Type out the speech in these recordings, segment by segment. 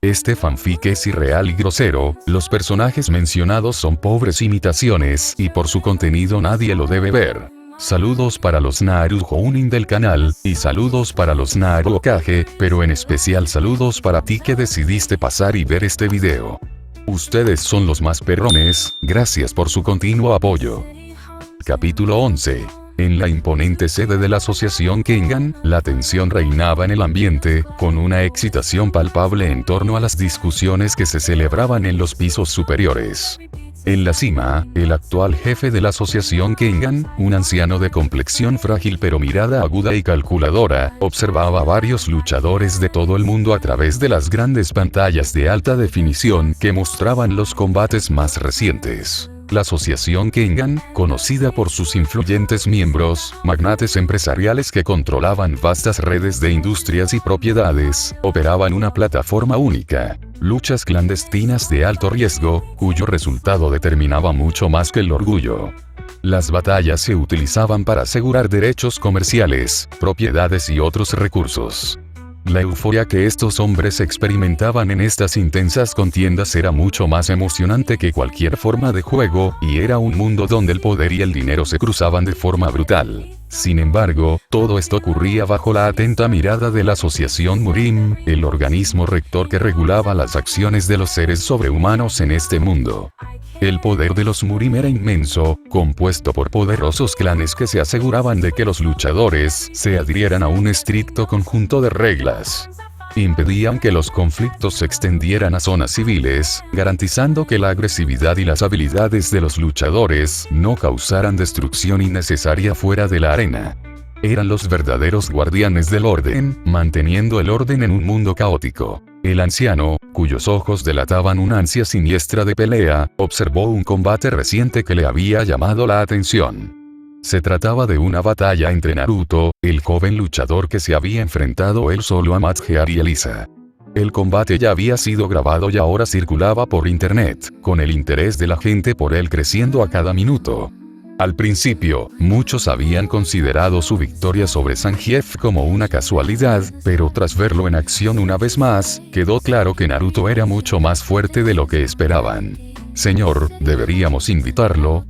Este fanfic es irreal y grosero, los personajes mencionados son pobres imitaciones y por su contenido nadie lo debe ver. Saludos para los Naru Jounin del canal, y saludos para los Naru Okage, pero en especial saludos para ti que decidiste pasar y ver este video. Ustedes son los más perrones, gracias por su continuo apoyo. Capítulo 11. En la imponente sede de la asociación Kengan, la tensión reinaba en el ambiente, con una excitación palpable en torno a las discusiones que se celebraban en los pisos superiores. En la cima, el actual jefe de la asociación Kengan, un anciano de complexión frágil pero mirada aguda y calculadora, observaba a varios luchadores de todo el mundo a través de las grandes pantallas de alta definición que mostraban los combates más recientes. La asociación Kengan, conocida por sus influyentes miembros, magnates empresariales que controlaban vastas redes de industrias y propiedades, operaba en una plataforma única. Luchas clandestinas de alto riesgo, cuyo resultado determinaba mucho más que el orgullo. Las batallas se utilizaban para asegurar derechos comerciales, propiedades y otros recursos. La euforia que estos hombres experimentaban en estas intensas contiendas era mucho más emocionante que cualquier forma de juego, y era un mundo donde el poder y el dinero se cruzaban de forma brutal. Sin embargo, todo esto ocurría bajo la atenta mirada de la Asociación Murim, el organismo rector que regulaba las acciones de los seres sobrehumanos en este mundo. El poder de los Murim era inmenso, compuesto por poderosos clanes que se aseguraban de que los luchadores se adhirieran a un estricto conjunto de reglas. Impedían que los conflictos se extendieran a zonas civiles, garantizando que la agresividad y las habilidades de los luchadores no causaran destrucción innecesaria fuera de la arena. Eran los verdaderos guardianes del orden, manteniendo el orden en un mundo caótico. El anciano, cuyos ojos delataban una ansia siniestra de pelea, observó un combate reciente que le había llamado la atención. Se trataba de una batalla entre Naruto, el joven luchador que se había enfrentado él solo a Madgear y Elisa. El combate ya había sido grabado y ahora circulaba por internet, con el interés de la gente por él creciendo a cada minuto. Al principio, muchos habían considerado su victoria sobre Zangief como una casualidad, pero tras verlo en acción una vez más, quedó claro que Naruto era mucho más fuerte de lo que esperaban. «Señor, ¿deberíamos invitarlo?»,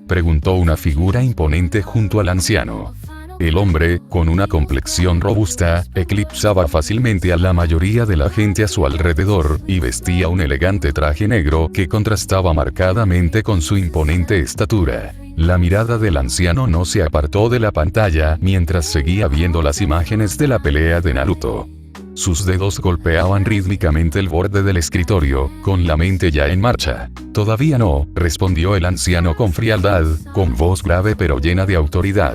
preguntó una figura imponente junto al anciano. El hombre, con una complexión robusta, eclipsaba fácilmente a la mayoría de la gente a su alrededor, y vestía un elegante traje negro que contrastaba marcadamente con su imponente estatura. La mirada del anciano no se apartó de la pantalla mientras seguía viendo las imágenes de la pelea de Naruto. Sus dedos golpeaban rítmicamente el borde del escritorio, con la mente ya en marcha. «Todavía no», respondió el anciano con frialdad, con voz grave pero llena de autoridad.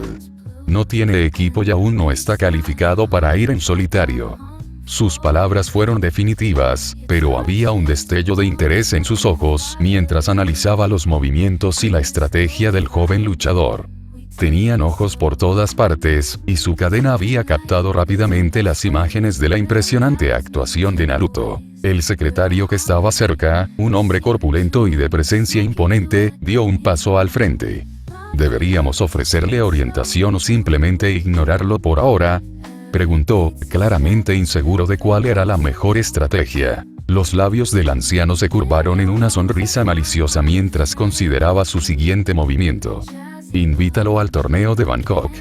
«No tiene equipo y aún no está calificado para ir en solitario». Sus palabras fueron definitivas, pero había un destello de interés en sus ojos mientras analizaba los movimientos y la estrategia del joven luchador. Tenían ojos por todas partes, y su cadena había captado rápidamente las imágenes de la impresionante actuación de Naruto. El secretario que estaba cerca, un hombre corpulento y de presencia imponente, dio un paso al frente. ¿Deberíamos ofrecerle orientación o simplemente ignorarlo por ahora?, preguntó, claramente inseguro de cuál era la mejor estrategia. Los labios del anciano se curvaron en una sonrisa maliciosa mientras consideraba su siguiente movimiento. «Invítalo al torneo de Bangkok.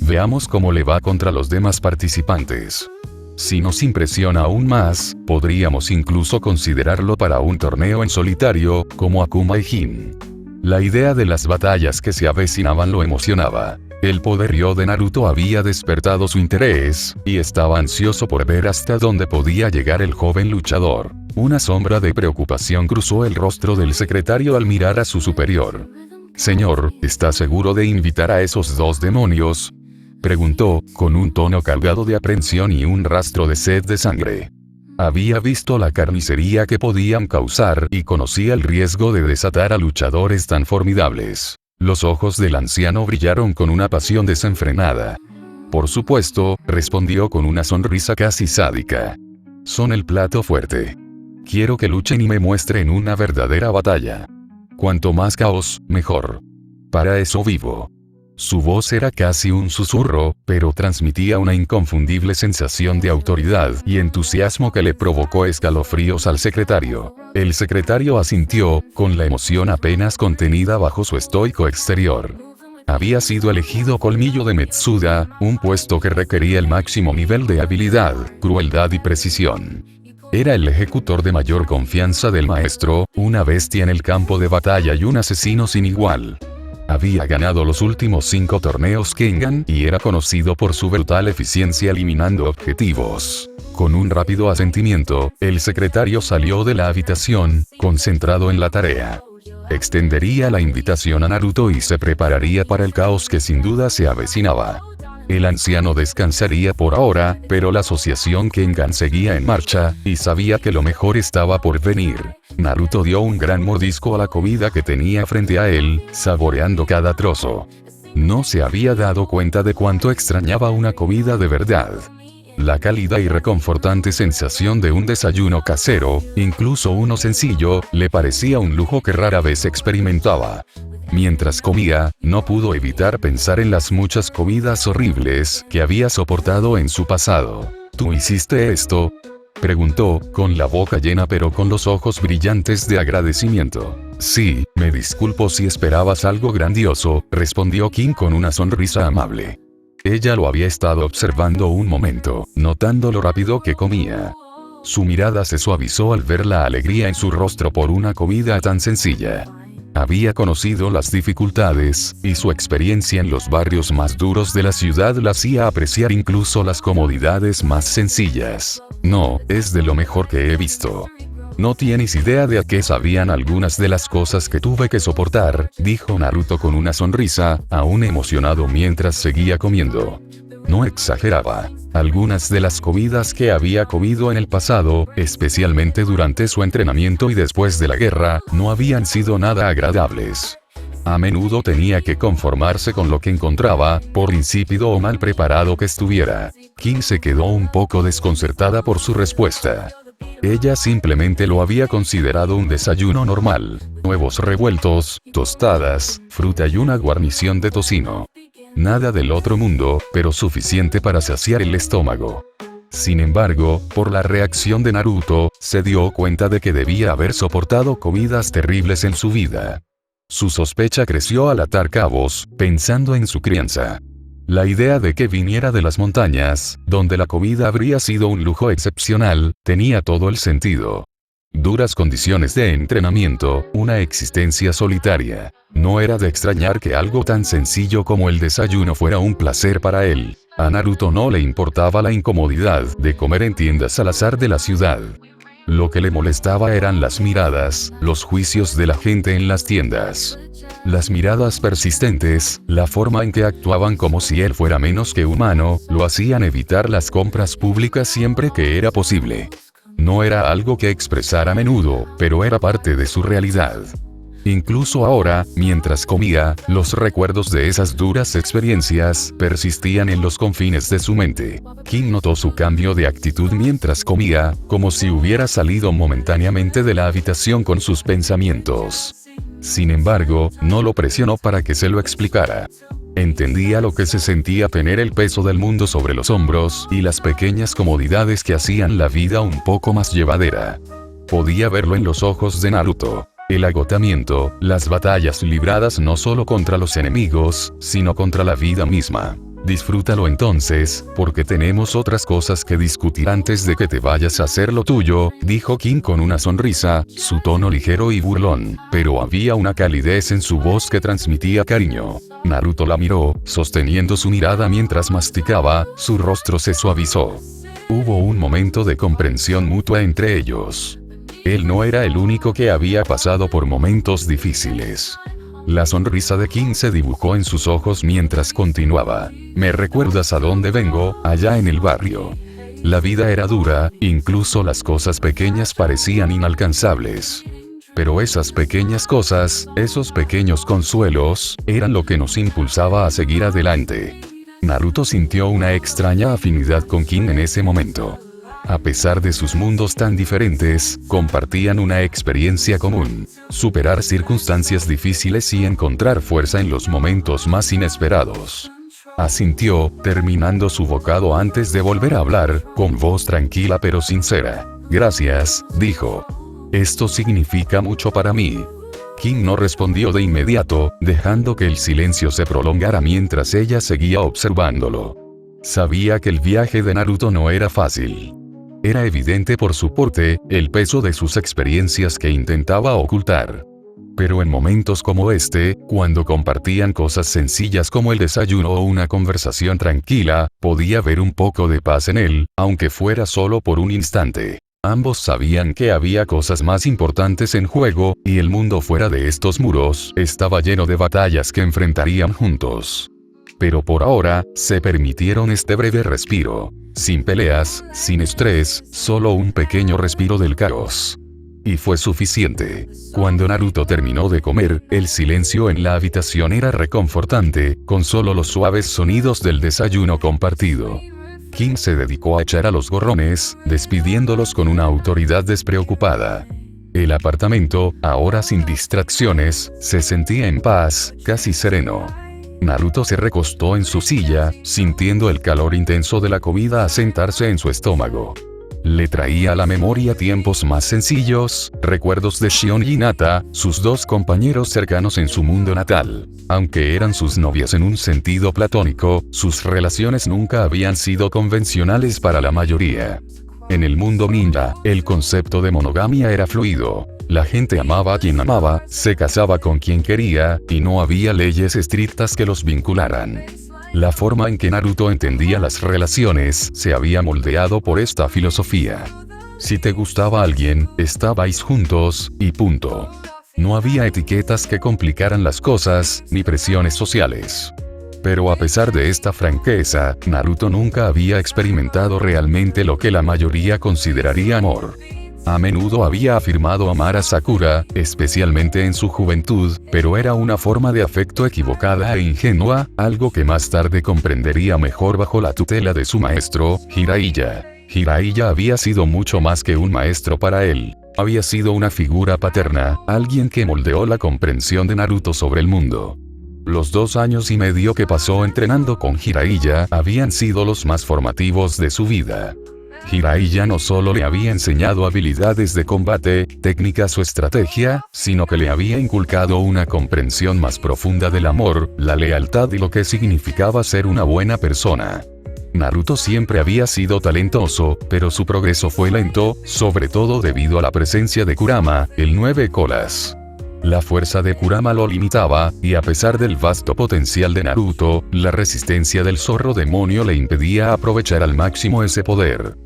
Veamos cómo le va contra los demás participantes. Si nos impresiona aún más, podríamos incluso considerarlo para un torneo en solitario, como Akuma y Jin». La idea de las batallas que se avecinaban lo emocionaba. El poderío de Naruto había despertado su interés, y estaba ansioso por ver hasta dónde podía llegar el joven luchador. Una sombra de preocupación cruzó el rostro del secretario al mirar a su superior. «Señor, ¿está seguro de invitar a esos dos demonios?», preguntó, con un tono cargado de aprensión y un rastro de sed de sangre. Había visto la carnicería que podían causar y conocía el riesgo de desatar a luchadores tan formidables. Los ojos del anciano brillaron con una pasión desenfrenada. «Por supuesto», respondió con una sonrisa casi sádica. «Son el plato fuerte. Quiero que luchen y me muestren una verdadera batalla. Cuanto más caos, mejor. Para eso vivo». Su voz era casi un susurro, pero transmitía una inconfundible sensación de autoridad y entusiasmo que le provocó escalofríos al secretario. El secretario asintió, con la emoción apenas contenida bajo su estoico exterior. Había sido elegido Colmillo de Metsuda, un puesto que requería el máximo nivel de habilidad, crueldad y precisión. Era el ejecutor de mayor confianza del maestro, una bestia en el campo de batalla y un asesino sin igual. Había ganado los últimos 5 torneos Kengan y era conocido por su brutal eficiencia eliminando objetivos. Con un rápido asentimiento, el secretario salió de la habitación, concentrado en la tarea. Extendería la invitación a Naruto y se prepararía para el caos que sin duda se avecinaba. El anciano descansaría por ahora, pero la asociación Kengan seguía en marcha, y sabía que lo mejor estaba por venir. Naruto dio un gran mordisco a la comida que tenía frente a él, saboreando cada trozo. No se había dado cuenta de cuánto extrañaba una comida de verdad. La cálida y reconfortante sensación de un desayuno casero, incluso uno sencillo, le parecía un lujo que rara vez experimentaba. Mientras comía, no pudo evitar pensar en las muchas comidas horribles que había soportado en su pasado. ¿Tú hiciste esto?, preguntó, con la boca llena pero con los ojos brillantes de agradecimiento. Sí, me disculpo si esperabas algo grandioso, respondió King con una sonrisa amable. Ella lo había estado observando un momento, notando lo rápido que comía. Su mirada se suavizó al ver la alegría en su rostro por una comida tan sencilla. Había conocido las dificultades, y su experiencia en los barrios más duros de la ciudad la hacía apreciar incluso las comodidades más sencillas. No, es de lo mejor que he visto. No tienes idea de a qué sabían algunas de las cosas que tuve que soportar, dijo Naruto con una sonrisa, aún emocionado mientras seguía comiendo. No exageraba. Algunas de las comidas que había comido en el pasado, especialmente durante su entrenamiento y después de la guerra, no habían sido nada agradables. A menudo tenía que conformarse con lo que encontraba, por insípido o mal preparado que estuviera. King se quedó un poco desconcertada por su respuesta. Ella simplemente lo había considerado un desayuno normal: huevos revueltos, tostadas, fruta y una guarnición de tocino. Nada del otro mundo, pero suficiente para saciar el estómago. Sin embargo, por la reacción de Naruto, se dio cuenta de que debía haber soportado comidas terribles en su vida. Su sospecha creció al atar cabos, pensando en su crianza. La idea de que viniera de las montañas, donde la comida habría sido un lujo excepcional, tenía todo el sentido. Duras condiciones de entrenamiento, una existencia solitaria. No era de extrañar que algo tan sencillo como el desayuno fuera un placer para él. A Naruto no le importaba la incomodidad de comer en tiendas al azar de la ciudad. Lo que le molestaba eran las miradas, los juicios de la gente en las tiendas. Las miradas persistentes, la forma en que actuaban como si él fuera menos que humano, lo hacían evitar las compras públicas siempre que era posible. No era algo que expresar a menudo, pero era parte de su realidad. Incluso ahora, mientras comía, los recuerdos de esas duras experiencias persistían en los confines de su mente. King notó su cambio de actitud mientras comía, como si hubiera salido momentáneamente de la habitación con sus pensamientos. Sin embargo, no lo presionó para que se lo explicara. Entendía lo que se sentía tener el peso del mundo sobre los hombros y las pequeñas comodidades que hacían la vida un poco más llevadera. Podía verlo en los ojos de Naruto. El agotamiento, las batallas libradas no solo contra los enemigos, sino contra la vida misma. Disfrútalo entonces, porque tenemos otras cosas que discutir antes de que te vayas a hacer lo tuyo, dijo King con una sonrisa, su tono ligero y burlón, pero había una calidez en su voz que transmitía cariño. Naruto la miró, sosteniendo su mirada mientras masticaba, su rostro se suavizó. Hubo un momento de comprensión mutua entre ellos. Él no era el único que había pasado por momentos difíciles. La sonrisa de King se dibujó en sus ojos mientras continuaba. ¿Me recuerdas a dónde vengo? Allá en el barrio. La vida era dura, incluso las cosas pequeñas parecían inalcanzables. Pero esas pequeñas cosas, esos pequeños consuelos, eran lo que nos impulsaba a seguir adelante. Naruto sintió una extraña afinidad con King en ese momento. A pesar de sus mundos tan diferentes, compartían una experiencia común: superar circunstancias difíciles y encontrar fuerza en los momentos más inesperados. Asintió, terminando su bocado antes de volver a hablar, con voz tranquila pero sincera. «Gracias», dijo. «Esto significa mucho para mí». Kim no respondió de inmediato, dejando que el silencio se prolongara mientras ella seguía observándolo. Sabía que el viaje de Naruto no era fácil. Era evidente por su porte, el peso de sus experiencias que intentaba ocultar. Pero en momentos como este, cuando compartían cosas sencillas como el desayuno o una conversación tranquila, podía ver un poco de paz en él, aunque fuera solo por un instante. Ambos sabían que había cosas más importantes en juego, y el mundo fuera de estos muros estaba lleno de batallas que enfrentarían juntos. Pero por ahora, se permitieron este breve respiro. Sin peleas, sin estrés, solo un pequeño respiro del caos. Y fue suficiente. Cuando Naruto terminó de comer, el silencio en la habitación era reconfortante, con solo los suaves sonidos del desayuno compartido. Kim se dedicó a echar a los gorrones, despidiéndolos con una autoridad despreocupada. El apartamento, ahora sin distracciones, se sentía en paz, casi sereno. Naruto se recostó en su silla, sintiendo el calor intenso de la comida asentarse en su estómago. Le traía a la memoria tiempos más sencillos, recuerdos de Shion y Hinata, sus dos compañeros cercanos en su mundo natal. Aunque eran sus novias en un sentido platónico, sus relaciones nunca habían sido convencionales para la mayoría. En el mundo ninja, el concepto de monogamia era fluido. La gente amaba a quien amaba, se casaba con quien quería, y no había leyes estrictas que los vincularan. La forma en que Naruto entendía las relaciones se había moldeado por esta filosofía. Si te gustaba alguien, estabais juntos, y punto. No había etiquetas que complicaran las cosas, ni presiones sociales. Pero a pesar de esta franqueza, Naruto nunca había experimentado realmente lo que la mayoría consideraría amor. A menudo había afirmado amar a Sakura, especialmente en su juventud, pero era una forma de afecto equivocada e ingenua, algo que más tarde comprendería mejor bajo la tutela de su maestro, Jiraiya. Jiraiya había sido mucho más que un maestro para él. Había sido una figura paterna, alguien que moldeó la comprensión de Naruto sobre el mundo. Los 2 años y medio que pasó entrenando con Jiraiya habían sido los más formativos de su vida. Jiraiya no solo le había enseñado habilidades de combate, técnicas o estrategia, sino que le había inculcado una comprensión más profunda del amor, la lealtad y lo que significaba ser una buena persona. Naruto siempre había sido talentoso, pero su progreso fue lento, sobre todo debido a la presencia de Kurama, el 9 colas. La fuerza de Kurama lo limitaba, y a pesar del vasto potencial de Naruto, la resistencia del zorro demonio le impedía aprovechar al máximo ese poder.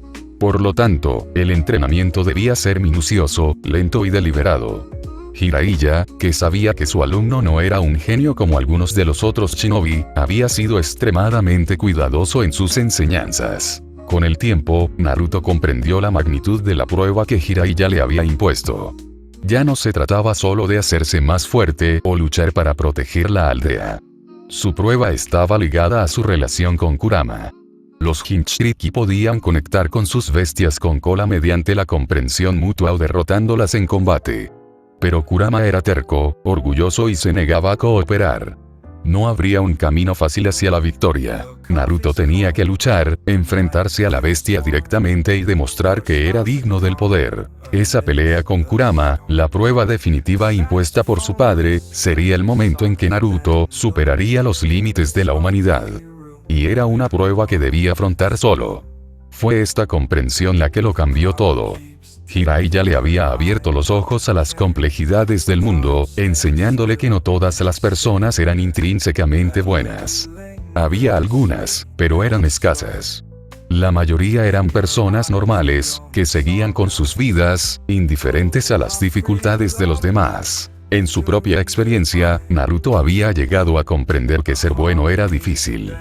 Por lo tanto, el entrenamiento debía ser minucioso, lento y deliberado. Jiraiya, que sabía que su alumno no era un genio como algunos de los otros shinobi, había sido extremadamente cuidadoso en sus enseñanzas. Con el tiempo, Naruto comprendió la magnitud de la prueba que Jiraiya le había impuesto. Ya no se trataba solo de hacerse más fuerte o luchar para proteger la aldea. Su prueba estaba ligada a su relación con Kurama. Los Jinchuriki podían conectar con sus bestias con cola mediante la comprensión mutua o derrotándolas en combate. Pero Kurama era terco, orgulloso y se negaba a cooperar. No habría un camino fácil hacia la victoria. Naruto tenía que luchar, enfrentarse a la bestia directamente y demostrar que era digno del poder. Esa pelea con Kurama, la prueba definitiva impuesta por su padre, sería el momento en que Naruto superaría los límites de la humanidad. Y era una prueba que debía afrontar solo. Fue esta comprensión la que lo cambió todo. Jiraiya le había abierto los ojos a las complejidades del mundo, enseñándole que no todas las personas eran intrínsecamente buenas. Había algunas, pero eran escasas. La mayoría eran personas normales, que seguían con sus vidas, indiferentes a las dificultades de los demás. En su propia experiencia, Naruto había llegado a comprender que ser bueno era difícil.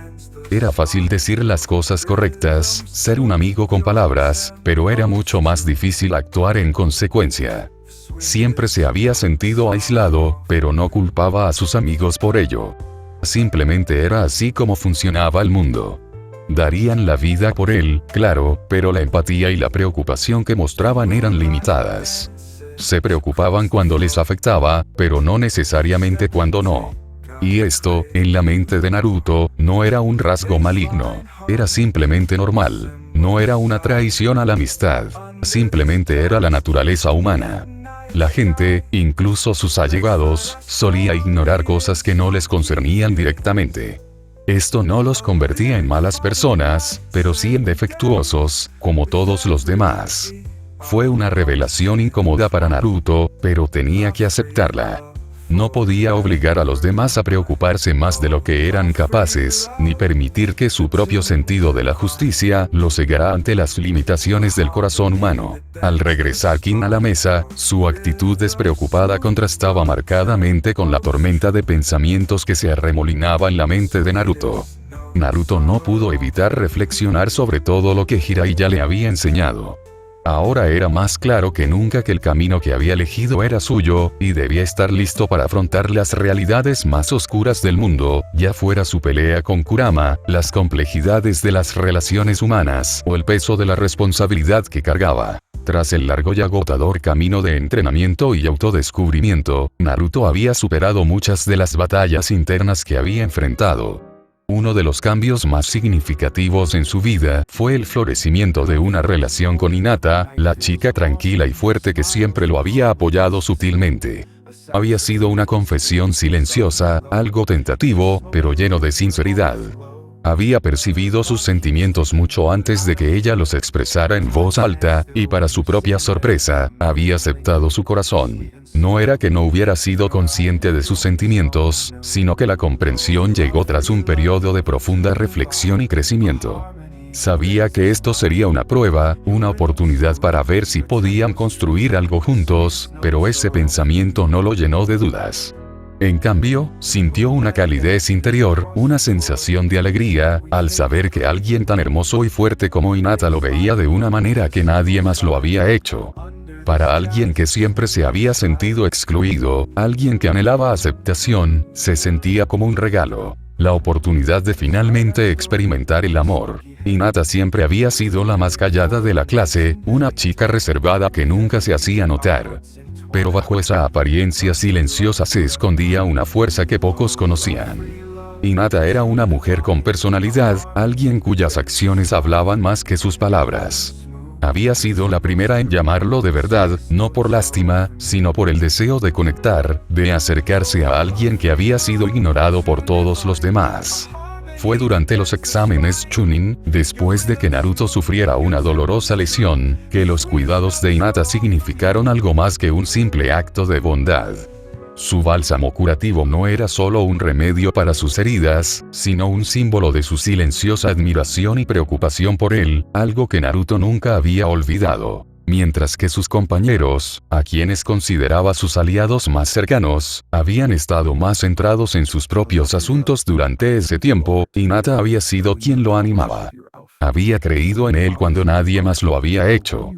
Era fácil decir las cosas correctas, ser un amigo con palabras, pero era mucho más difícil actuar en consecuencia. Siempre se había sentido aislado, pero no culpaba a sus amigos por ello. Simplemente era así como funcionaba el mundo. Darían la vida por él, claro, pero la empatía y la preocupación que mostraban eran limitadas. Se preocupaban cuando les afectaba, pero no necesariamente cuando no. Y esto, en la mente de Naruto, no era un rasgo maligno. Era simplemente normal. No era una traición a la amistad. Simplemente era la naturaleza humana. La gente, incluso sus allegados, solía ignorar cosas que no les concernían directamente. Esto no los convertía en malas personas, pero sí en defectuosos, como todos los demás. Fue una revelación incómoda para Naruto, pero tenía que aceptarla. No podía obligar a los demás a preocuparse más de lo que eran capaces, ni permitir que su propio sentido de la justicia lo cegara ante las limitaciones del corazón humano. Al regresar Kin a la mesa, su actitud despreocupada contrastaba marcadamente con la tormenta de pensamientos que se arremolinaba en la mente de Naruto. Naruto no pudo evitar reflexionar sobre todo lo que Jiraiya le había enseñado. Ahora era más claro que nunca que el camino que había elegido era suyo, y debía estar listo para afrontar las realidades más oscuras del mundo, ya fuera su pelea con Kurama, las complejidades de las relaciones humanas, o el peso de la responsabilidad que cargaba. Tras el largo y agotador camino de entrenamiento y autodescubrimiento, Naruto había superado muchas de las batallas internas que había enfrentado. Uno de los cambios más significativos en su vida fue el florecimiento de una relación con Hinata, la chica tranquila y fuerte que siempre lo había apoyado sutilmente. Había sido una confesión silenciosa, algo tentativo, pero lleno de sinceridad. Había percibido sus sentimientos mucho antes de que ella los expresara en voz alta, y para su propia sorpresa, había aceptado su corazón. No era que no hubiera sido consciente de sus sentimientos, sino que la comprensión llegó tras un periodo de profunda reflexión y crecimiento. Sabía que esto sería una prueba, una oportunidad para ver si podían construir algo juntos, pero ese pensamiento no lo llenó de dudas. En cambio, sintió una calidez interior, una sensación de alegría, al saber que alguien tan hermoso y fuerte como Hinata lo veía de una manera que nadie más lo había hecho. Para alguien que siempre se había sentido excluido, alguien que anhelaba aceptación, se sentía como un regalo. La oportunidad de finalmente experimentar el amor. Hinata siempre había sido la más callada de la clase, una chica reservada que nunca se hacía notar. Pero bajo esa apariencia silenciosa se escondía una fuerza que pocos conocían. Hinata era una mujer con personalidad, alguien cuyas acciones hablaban más que sus palabras. Había sido la primera en llamarlo de verdad, no por lástima, sino por el deseo de conectar, de acercarse a alguien que había sido ignorado por todos los demás. Fue durante los exámenes Chunin, después de que Naruto sufriera una dolorosa lesión, que los cuidados de Hinata significaron algo más que un simple acto de bondad. Su bálsamo curativo no era solo un remedio para sus heridas, sino un símbolo de su silenciosa admiración y preocupación por él, algo que Naruto nunca había olvidado. Mientras que sus compañeros, a quienes consideraba sus aliados más cercanos, habían estado más centrados en sus propios asuntos durante ese tiempo, Hinata había sido quien lo animaba. Había creído en él cuando nadie más lo había hecho.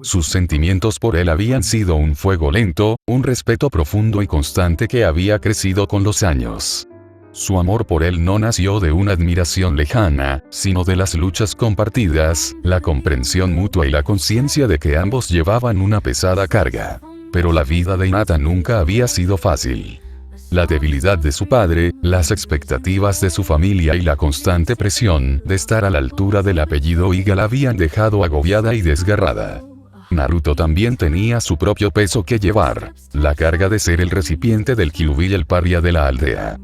Sus sentimientos por él habían sido un fuego lento, un respeto profundo y constante que había crecido con los años. Su amor por él no nació de una admiración lejana, sino de las luchas compartidas, la comprensión mutua y la conciencia de que ambos llevaban una pesada carga. Pero la vida de Hinata nunca había sido fácil. La debilidad de su padre, las expectativas de su familia y la constante presión de estar a la altura del apellido Iga la habían dejado agobiada y desgarrada. Naruto también tenía su propio peso que llevar, la carga de ser el recipiente del Kyuubi y el paria de la aldea.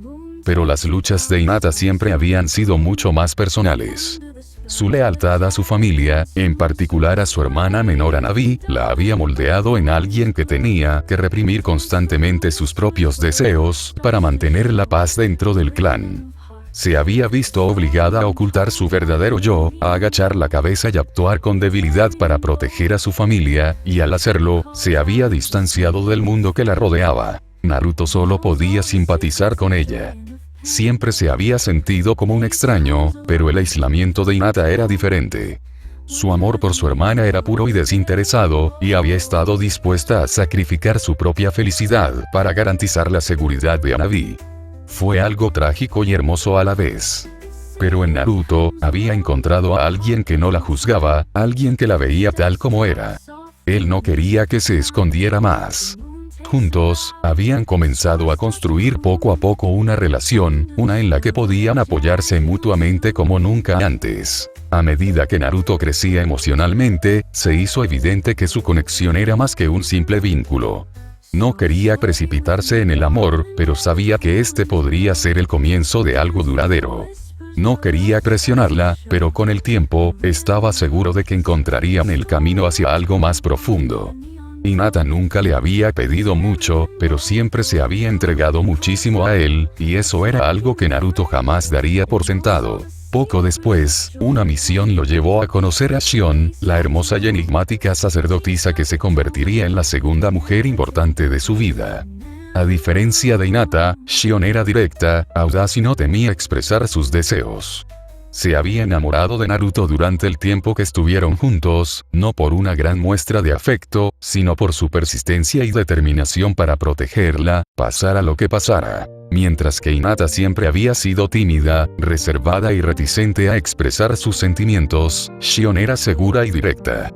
Pero las luchas de Hinata siempre habían sido mucho más personales. Su lealtad a su familia, en particular a su hermana menor Hanabi, la había moldeado en alguien que tenía que reprimir constantemente sus propios deseos para mantener la paz dentro del clan. Se había visto obligada a ocultar su verdadero yo, a agachar la cabeza y actuar con debilidad para proteger a su familia, y al hacerlo, se había distanciado del mundo que la rodeaba. Naruto solo podía simpatizar con ella. Siempre se había sentido como un extraño, pero el aislamiento de Hinata era diferente. Su amor por su hermana era puro y desinteresado, y había estado dispuesta a sacrificar su propia felicidad para garantizar la seguridad de Hanabi. Fue algo trágico y hermoso a la vez. Pero en Naruto, había encontrado a alguien que no la juzgaba, alguien que la veía tal como era. Él no quería que se escondiera más. Juntos, habían comenzado a construir poco a poco una relación, una en la que podían apoyarse mutuamente como nunca antes. A medida que Naruto crecía emocionalmente, se hizo evidente que su conexión era más que un simple vínculo. No quería precipitarse en el amor, pero sabía que este podría ser el comienzo de algo duradero. No quería presionarla, pero con el tiempo, estaba seguro de que encontrarían el camino hacia algo más profundo. Hinata nunca le había pedido mucho, pero siempre se había entregado muchísimo a él, y eso era algo que Naruto jamás daría por sentado. Poco después, una misión lo llevó a conocer a Shion, la hermosa y enigmática sacerdotisa que se convertiría en la segunda mujer importante de su vida. A diferencia de Hinata, Shion era directa, audaz y no temía expresar sus deseos. Se había enamorado de Naruto durante el tiempo que estuvieron juntos, no por una gran muestra de afecto, sino por su persistencia y determinación para protegerla, pasara lo que pasara. Mientras que Hinata siempre había sido tímida, reservada y reticente a expresar sus sentimientos, Shion era segura y directa.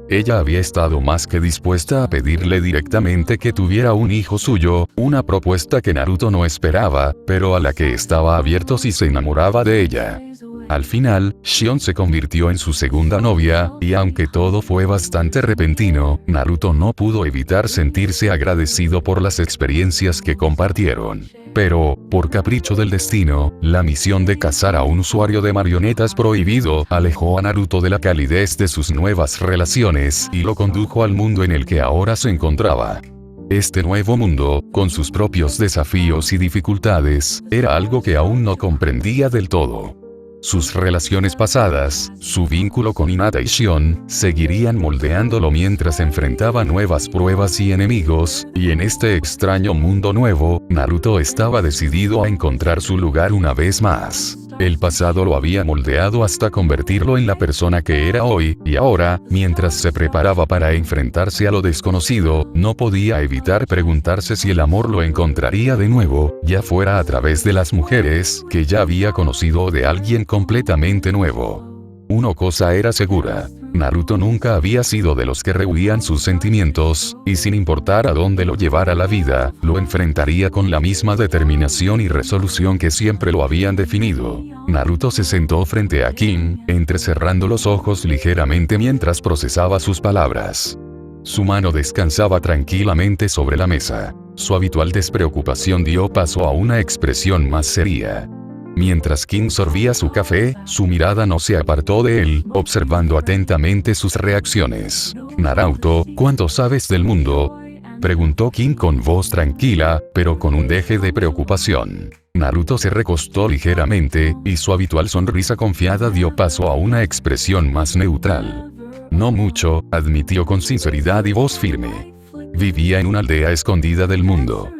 Ella había estado más que dispuesta a pedirle directamente que tuviera un hijo suyo, una propuesta que Naruto no esperaba, pero a la que estaba abierto si se enamoraba de ella. Al final, Shion se convirtió en su segunda novia, y aunque todo fue bastante repentino, Naruto no pudo evitar sentirse agradecido por las experiencias que compartieron. Pero, por capricho del destino, la misión de cazar a un usuario de marionetas prohibido alejó a Naruto de la calidez de sus nuevas relaciones y lo condujo al mundo en el que ahora se encontraba. Este nuevo mundo, con sus propios desafíos y dificultades, era algo que aún no comprendía del todo. Sus relaciones pasadas, su vínculo con Hinata y Shion, seguirían moldeándolo mientras enfrentaba nuevas pruebas y enemigos, y en este extraño mundo nuevo, Naruto estaba decidido a encontrar su lugar una vez más. El pasado lo había moldeado hasta convertirlo en la persona que era hoy, y ahora, mientras se preparaba para enfrentarse a lo desconocido, no podía evitar preguntarse si el amor lo encontraría de nuevo, ya fuera a través de las mujeres que ya había conocido o de alguien completamente nuevo. Una cosa era segura. Naruto nunca había sido de los que rehuían sus sentimientos, y sin importar a dónde lo llevara la vida, lo enfrentaría con la misma determinación y resolución que siempre lo habían definido. Naruto se sentó frente a Kin, entrecerrando los ojos ligeramente mientras procesaba sus palabras. Su mano descansaba tranquilamente sobre la mesa. Su habitual despreocupación dio paso a una expresión más seria. Mientras Kin sorbía su café, su mirada no se apartó de él, observando atentamente sus reacciones. «Naruto, ¿cuánto sabes del mundo?», preguntó Kin con voz tranquila, pero con un deje de preocupación. Naruto se recostó ligeramente, y su habitual sonrisa confiada dio paso a una expresión más neutral. «No mucho», admitió con sinceridad y voz firme. Vivía en una aldea escondida del mundo.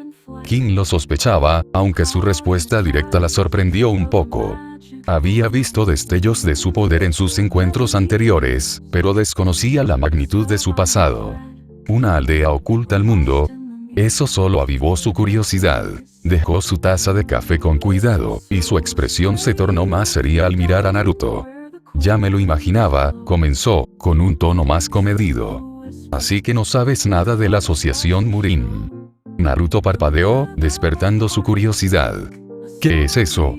Kin lo sospechaba, aunque su respuesta directa la sorprendió un poco. Había visto destellos de su poder en sus encuentros anteriores, pero desconocía la magnitud de su pasado. ¿Una aldea oculta al mundo? Eso solo avivó su curiosidad. Dejó su taza de café con cuidado, y su expresión se tornó más seria al mirar a Naruto. «Ya me lo imaginaba», comenzó, con un tono más comedido. «Así que no sabes nada de la asociación Murin». Naruto parpadeó, despertando su curiosidad. ¿Qué es eso?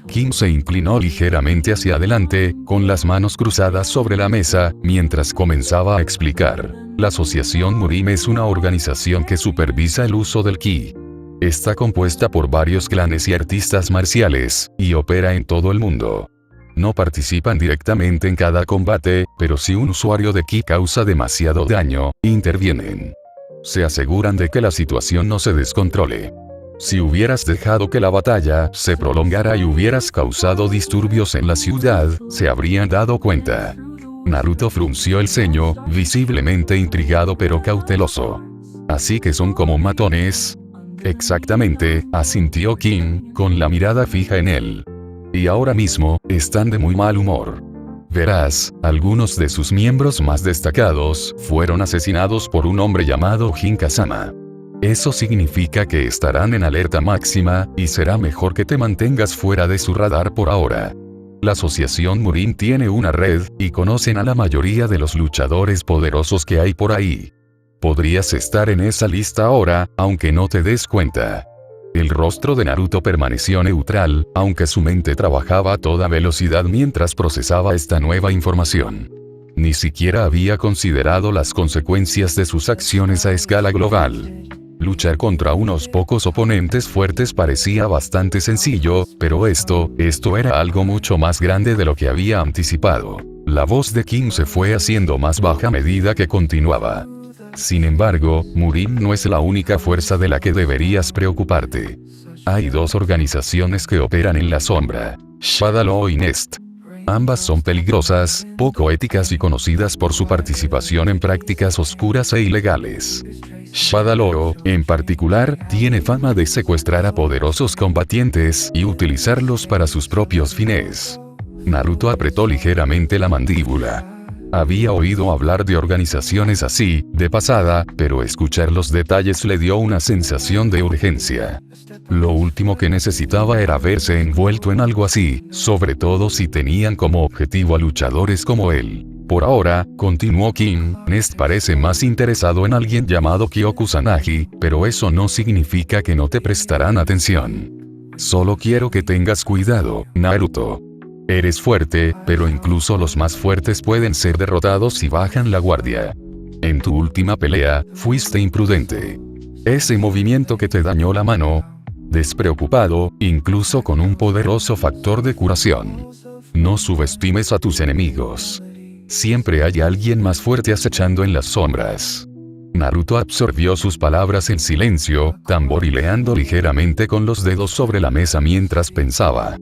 Kin se inclinó ligeramente hacia adelante, con las manos cruzadas sobre la mesa, mientras comenzaba a explicar. La Asociación Murin es una organización que supervisa el uso del ki. Está compuesta por varios clanes y artistas marciales, y opera en todo el mundo. No participan directamente en cada combate, pero si un usuario de ki causa demasiado daño, intervienen. Se aseguran de que la situación no se descontrole. Si hubieras dejado que la batalla se prolongara y hubieras causado disturbios en la ciudad, se habrían dado cuenta. Naruto frunció el ceño, visiblemente intrigado pero cauteloso. ¿Así que son como matones? Exactamente, asintió Kin, con la mirada fija en él. Y ahora mismo, están de muy mal humor. Verás, algunos de sus miembros más destacados fueron asesinados por un hombre llamado Jin Kazama. Eso significa que estarán en alerta máxima, y será mejor que te mantengas fuera de su radar por ahora. La asociación Murin tiene una red, y conocen a la mayoría de los luchadores poderosos que hay por ahí. Podrías estar en esa lista ahora, aunque no te des cuenta. El rostro de Naruto permaneció neutral, aunque su mente trabajaba a toda velocidad mientras procesaba esta nueva información. Ni siquiera había considerado las consecuencias de sus acciones a escala global. Luchar contra unos pocos oponentes fuertes parecía bastante sencillo, pero esto era algo mucho más grande de lo que había anticipado. La voz de King se fue haciendo más baja a medida que continuaba. Sin embargo, Murin no es la única fuerza de la que deberías preocuparte. Hay dos organizaciones que operan en la sombra: Shadaloo y Nest. Ambas son peligrosas, poco éticas y conocidas por su participación en prácticas oscuras e ilegales. Shadaloo, en particular, tiene fama de secuestrar a poderosos combatientes y utilizarlos para sus propios fines. Naruto apretó ligeramente la mandíbula. Había oído hablar de organizaciones así, de pasada, pero escuchar los detalles le dio una sensación de urgencia. Lo último que necesitaba era verse envuelto en algo así, sobre todo si tenían como objetivo a luchadores como él. Por ahora, continuó King, Nest parece más interesado en alguien llamado Kyoku Kusanagi, pero eso no significa que no te prestarán atención. Solo quiero que tengas cuidado, Naruto. Eres fuerte, pero incluso los más fuertes pueden ser derrotados si bajan la guardia. En tu última pelea, fuiste imprudente. Ese movimiento que te dañó la mano. Despreocupado, incluso con un poderoso factor de curación. No subestimes a tus enemigos. Siempre hay alguien más fuerte acechando en las sombras. Naruto absorbió sus palabras en silencio, tamborileando ligeramente con los dedos sobre la mesa mientras pensaba.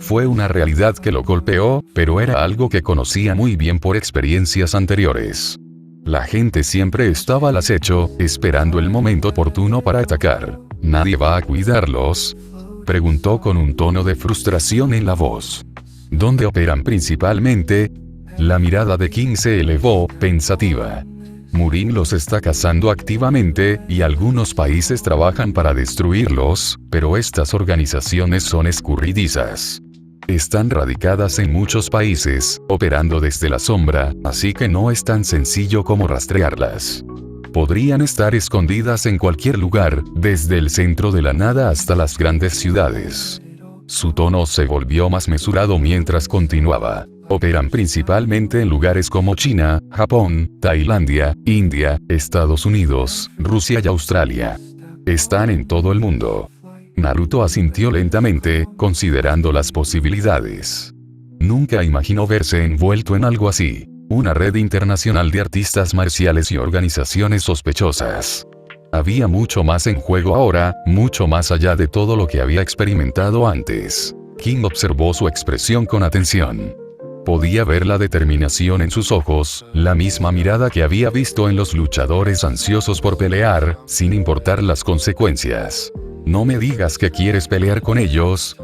Fue una realidad que lo golpeó, pero era algo que conocía muy bien por experiencias anteriores. La gente siempre estaba al acecho, esperando el momento oportuno para atacar. ¿Nadie va a cuidarlos?, preguntó con un tono de frustración en la voz. ¿Dónde operan principalmente? La mirada de King se elevó, pensativa. Murin los está cazando activamente, y algunos países trabajan para destruirlos, pero estas organizaciones son escurridizas. Están radicadas en muchos países, operando desde la sombra, así que no es tan sencillo como rastrearlas. Podrían estar escondidas en cualquier lugar, desde el centro de la nada hasta las grandes ciudades. Su tono se volvió más mesurado mientras continuaba. Operan principalmente en lugares como China, Japón, Tailandia, India, Estados Unidos, Rusia y Australia. Están en todo el mundo. Naruto asintió lentamente, considerando las posibilidades. Nunca imaginó verse envuelto en algo así. Una red internacional de artistas marciales y organizaciones sospechosas. Había mucho más en juego ahora, mucho más allá de todo lo que había experimentado antes. King observó su expresión con atención. Podía ver la determinación en sus ojos, la misma mirada que había visto en los luchadores ansiosos por pelear, sin importar las consecuencias. ¿No me digas que quieres pelear con ellos?,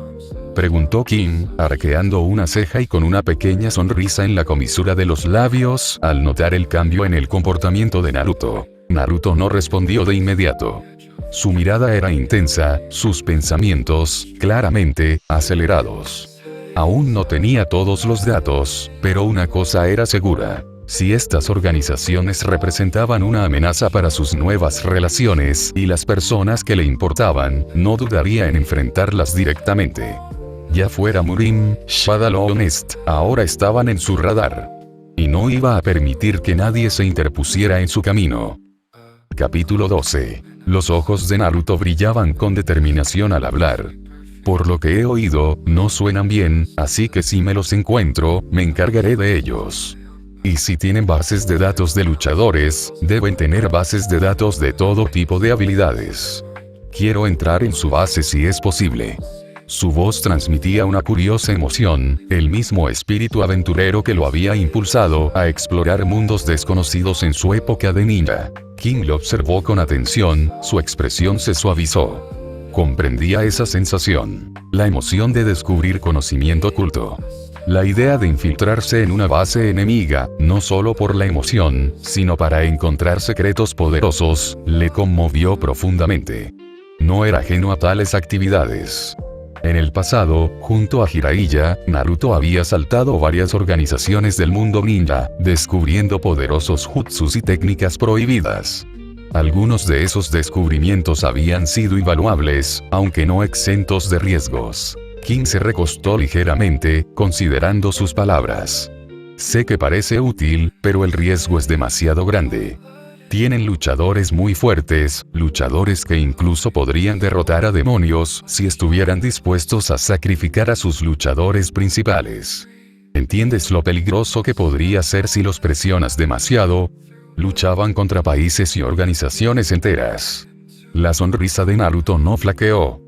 preguntó King, arqueando una ceja y con una pequeña sonrisa en la comisura de los labios, al notar el cambio en el comportamiento de Naruto. Naruto no respondió de inmediato. Su mirada era intensa, sus pensamientos, claramente, acelerados. Aún no tenía todos los datos, pero una cosa era segura. Si estas organizaciones representaban una amenaza para sus nuevas relaciones y las personas que le importaban, no dudaría en enfrentarlas directamente. Ya fuera Murin, Shadaloo o Nest, ahora estaban en su radar. Y no iba a permitir que nadie se interpusiera en su camino. Capítulo 12. Los ojos de Naruto brillaban con determinación al hablar. Por lo que he oído, no suenan bien, así que si me los encuentro, me encargaré de ellos. Y si tienen bases de datos de luchadores, deben tener bases de datos de todo tipo de habilidades. Quiero entrar en su base si es posible. Su voz transmitía una curiosa emoción, el mismo espíritu aventurero que lo había impulsado a explorar mundos desconocidos en su época de ninja. King lo observó con atención, su expresión se suavizó. Comprendía esa sensación, la emoción de descubrir conocimiento oculto. La idea de infiltrarse en una base enemiga, no solo por la emoción, sino para encontrar secretos poderosos, le conmovió profundamente. No era ajeno a tales actividades. En el pasado, junto a Jiraiya, Naruto había saltado varias organizaciones del mundo ninja, descubriendo poderosos jutsus y técnicas prohibidas. Algunos de esos descubrimientos habían sido invaluables, aunque no exentos de riesgos. King se recostó ligeramente, considerando sus palabras. Sé que parece útil, pero el riesgo es demasiado grande. Tienen luchadores muy fuertes, luchadores que incluso podrían derrotar a demonios si estuvieran dispuestos a sacrificar a sus luchadores principales. ¿Entiendes lo peligroso que podría ser si los presionas demasiado? Luchaban contra países y organizaciones enteras. La sonrisa de Naruto no flaqueó.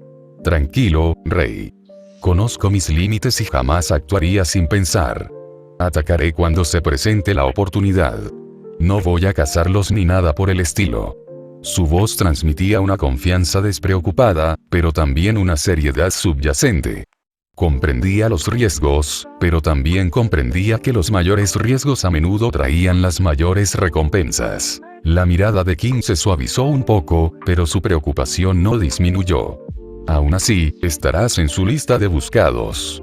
Tranquilo, Rey. Conozco mis límites y jamás actuaría sin pensar. Atacaré cuando se presente la oportunidad. No voy a cazarlos ni nada por el estilo. Su voz transmitía una confianza despreocupada, pero también una seriedad subyacente. Comprendía los riesgos, pero también comprendía que los mayores riesgos a menudo traían las mayores recompensas. La mirada de King se suavizó un poco, pero su preocupación no disminuyó. Aún así, estarás en su lista de buscados.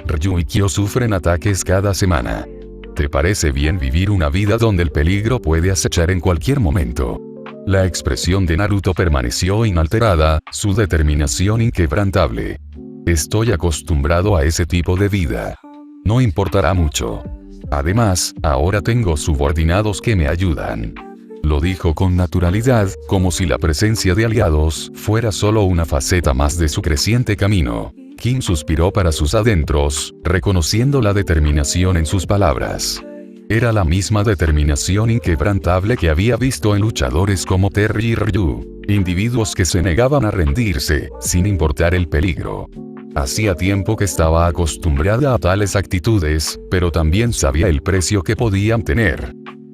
Ryu y Kyo sufren ataques cada semana. ¿Te parece bien vivir una vida donde el peligro puede acechar en cualquier momento? La expresión de Naruto permaneció inalterada, su determinación inquebrantable. Estoy acostumbrado a ese tipo de vida. No importará mucho. Además, ahora tengo subordinados que me ayudan. Lo dijo con naturalidad, como si la presencia de aliados fuera solo una faceta más de su creciente camino. King suspiró para sus adentros, reconociendo la determinación en sus palabras. Era la misma determinación inquebrantable que había visto en luchadores como Terry y Ryu, individuos que se negaban a rendirse, sin importar el peligro. Hacía tiempo que estaba acostumbrada a tales actitudes, pero también sabía el precio que podían tener.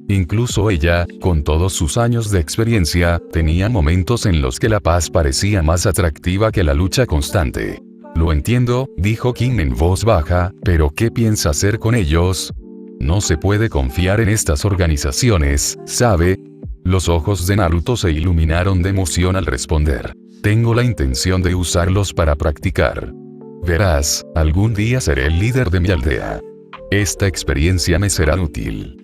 Incluso ella, con todos sus años de experiencia, tenía momentos en los que la paz parecía más atractiva que la lucha constante. Lo entiendo, dijo King en voz baja, pero ¿qué piensa hacer con ellos? No se puede confiar en estas organizaciones, ¿sabe? Los ojos de Naruto se iluminaron de emoción al responder. Tengo la intención de usarlos para practicar. Verás, algún día seré el líder de mi aldea. Esta experiencia me será útil.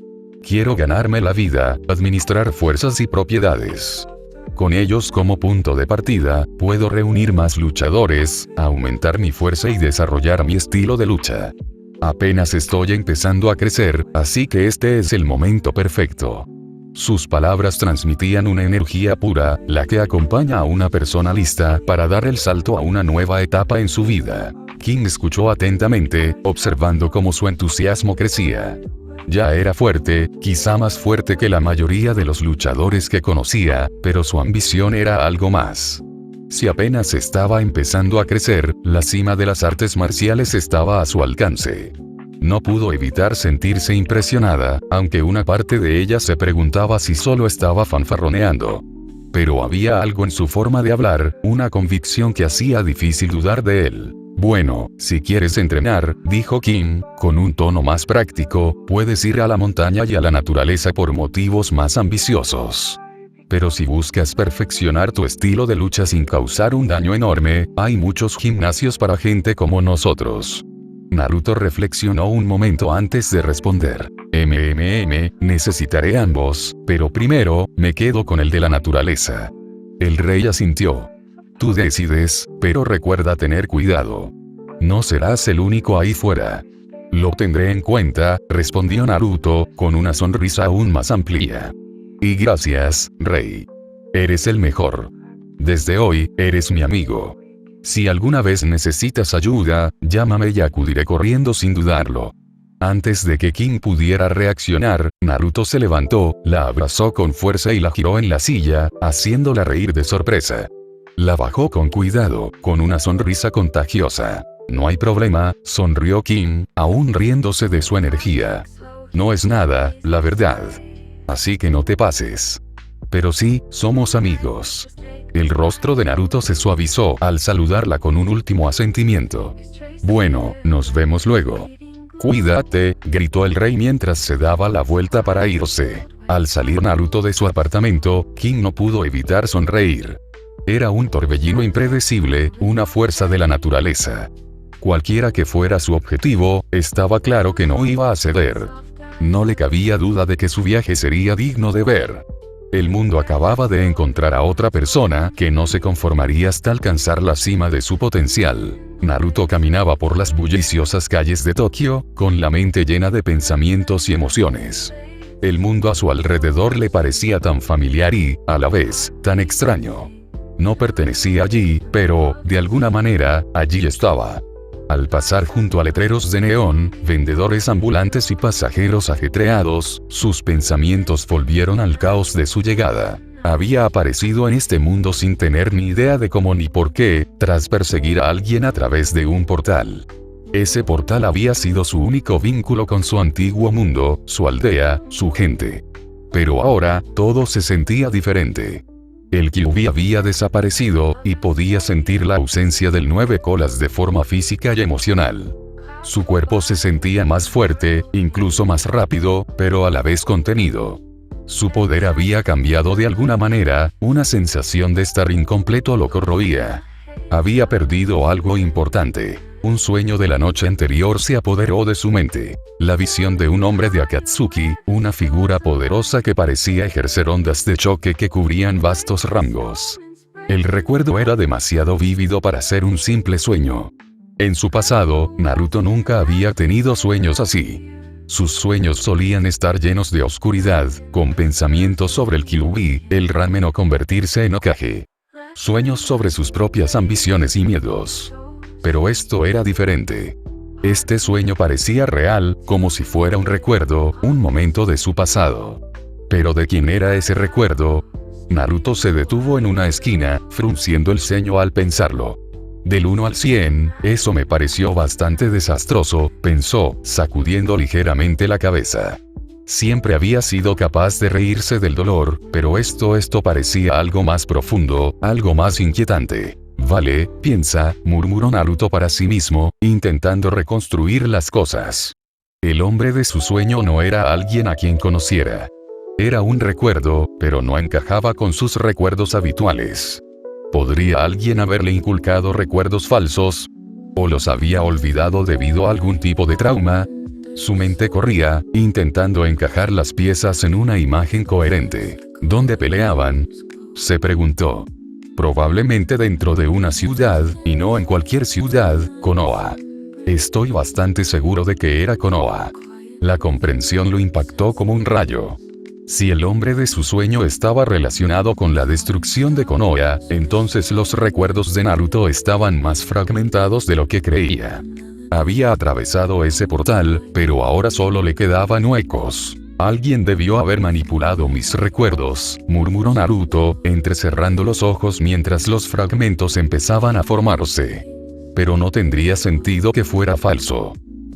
Quiero ganarme la vida, administrar fuerzas y propiedades. Con ellos como punto de partida, puedo reunir más luchadores, aumentar mi fuerza y desarrollar mi estilo de lucha. Apenas estoy empezando a crecer, así que este es el momento perfecto. Sus palabras transmitían una energía pura, la que acompaña a una persona lista para dar el salto a una nueva etapa en su vida. King escuchó atentamente, observando cómo su entusiasmo crecía. Ya era fuerte, quizá más fuerte que la mayoría de los luchadores que conocía, pero su ambición era algo más. Si apenas estaba empezando a crecer, la cima de las artes marciales estaba a su alcance. No pudo evitar sentirse impresionada, aunque una parte de ella se preguntaba si solo estaba fanfarroneando. Pero había algo en su forma de hablar, una convicción que hacía difícil dudar de él. Bueno, si quieres entrenar, dijo King, con un tono más práctico, puedes ir a la montaña y a la naturaleza por motivos más ambiciosos. Pero si buscas perfeccionar tu estilo de lucha sin causar un daño enorme, hay muchos gimnasios para gente como nosotros. Naruto reflexionó un momento antes de responder. Necesitaré ambos, pero primero, me quedo con el de la naturaleza. El rey asintió. Tú decides, pero recuerda tener cuidado. No serás el único ahí fuera. Lo tendré en cuenta, respondió Naruto, con una sonrisa aún más amplia. Y gracias, rey. Eres el mejor. Desde hoy, eres mi amigo. Si alguna vez necesitas ayuda, llámame y acudiré corriendo sin dudarlo. Antes de que King pudiera reaccionar, Naruto se levantó, la abrazó con fuerza y la giró en la silla, haciéndola reír de sorpresa. La bajó con cuidado, con una sonrisa contagiosa. No hay problema, sonrió King, aún riéndose de su energía. No es nada, la verdad. Así que no te pases. Pero sí, somos amigos. El rostro de Naruto se suavizó al saludarla con un último asentimiento. Bueno, nos vemos luego. Cuídate, gritó el rey mientras se daba la vuelta para irse. Al salir Naruto de su apartamento, King no pudo evitar sonreír. Era un torbellino impredecible, una fuerza de la naturaleza. Cualquiera que fuera su objetivo, estaba claro que no iba a ceder. No le cabía duda de que su viaje sería digno de ver. El mundo acababa de encontrar a otra persona que no se conformaría hasta alcanzar la cima de su potencial. Naruto caminaba por las bulliciosas calles de Tokio, con la mente llena de pensamientos y emociones. El mundo a su alrededor le parecía tan familiar y, a la vez, tan extraño. No pertenecía allí, pero, de alguna manera, allí estaba. Al pasar junto a letreros de neón, vendedores ambulantes y pasajeros ajetreados, sus pensamientos volvieron al caos de su llegada. Había aparecido en este mundo sin tener ni idea de cómo ni por qué, tras perseguir a alguien a través de un portal. Ese portal había sido su único vínculo con su antiguo mundo, su aldea, su gente. Pero ahora, todo se sentía diferente. El Kyuubi había desaparecido, y podía sentir la ausencia del 9 colas de forma física y emocional. Su cuerpo se sentía más fuerte, incluso más rápido, pero a la vez contenido. Su poder había cambiado de alguna manera, una sensación de estar incompleto lo corroía. Había perdido algo importante. Un sueño de la noche anterior se apoderó de su mente. La visión de un hombre de Akatsuki, una figura poderosa que parecía ejercer ondas de choque que cubrían vastos rangos. El recuerdo era demasiado vívido para ser un simple sueño. En su pasado, Naruto nunca había tenido sueños así. Sus sueños solían estar llenos de oscuridad, con pensamientos sobre el Kyuubi, el ramen o convertirse en Hokage. Sueños sobre sus propias ambiciones y miedos. Pero esto era diferente. Este sueño parecía real, como si fuera un recuerdo, un momento de su pasado. ¿Pero de quién era ese recuerdo? Naruto se detuvo en una esquina, frunciendo el ceño al pensarlo. Del 1 al 100, eso me pareció bastante desastroso, pensó, sacudiendo ligeramente la cabeza. Siempre había sido capaz de reírse del dolor, pero esto parecía algo más profundo, algo más inquietante. Vale, piensa, murmuró Naruto para sí mismo, intentando reconstruir las cosas. El hombre de su sueño no era alguien a quien conociera. Era un recuerdo, pero no encajaba con sus recuerdos habituales. ¿Podría alguien haberle inculcado recuerdos falsos? ¿O los había olvidado debido a algún tipo de trauma? Su mente corría, intentando encajar las piezas en una imagen coherente. ¿Dónde peleaban? Se preguntó. Probablemente dentro de una ciudad, y no en cualquier ciudad, Konoha. Estoy bastante seguro de que era Konoha. La comprensión lo impactó como un rayo. Si el hombre de su sueño estaba relacionado con la destrucción de Konoha, entonces los recuerdos de Naruto estaban más fragmentados de lo que creía. Había atravesado ese portal, pero ahora solo le quedaban huecos. Alguien debió haber manipulado mis recuerdos, murmuró Naruto, entrecerrando los ojos mientras los fragmentos empezaban a formarse. Pero no tendría sentido que fuera falso.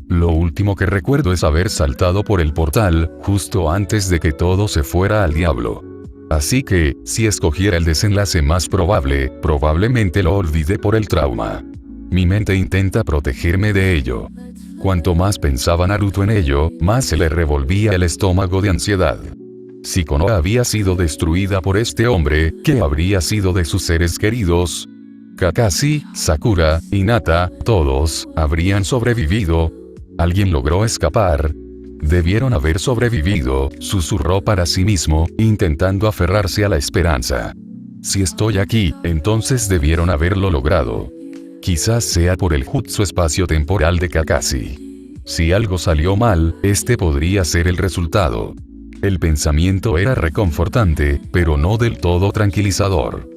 Lo último que recuerdo es haber saltado por el portal, justo antes de que todo se fuera al diablo. Así que, si escogiera el desenlace más probable, probablemente lo olvidé por el trauma. Mi mente intenta protegerme de ello. Cuanto más pensaba Naruto en ello, más se le revolvía el estómago de ansiedad. Si Konoha había sido destruida por este hombre, ¿qué habría sido de sus seres queridos? Kakashi, Sakura, Hinata, todos, ¿habrían sobrevivido? ¿Alguien logró escapar? Debieron haber sobrevivido, susurró para sí mismo, intentando aferrarse a la esperanza. Si estoy aquí, entonces debieron haberlo logrado. Quizás sea por el jutsu espacio-temporal de Kakashi. Si algo salió mal, este podría ser el resultado. El pensamiento era reconfortante, pero no del todo tranquilizador.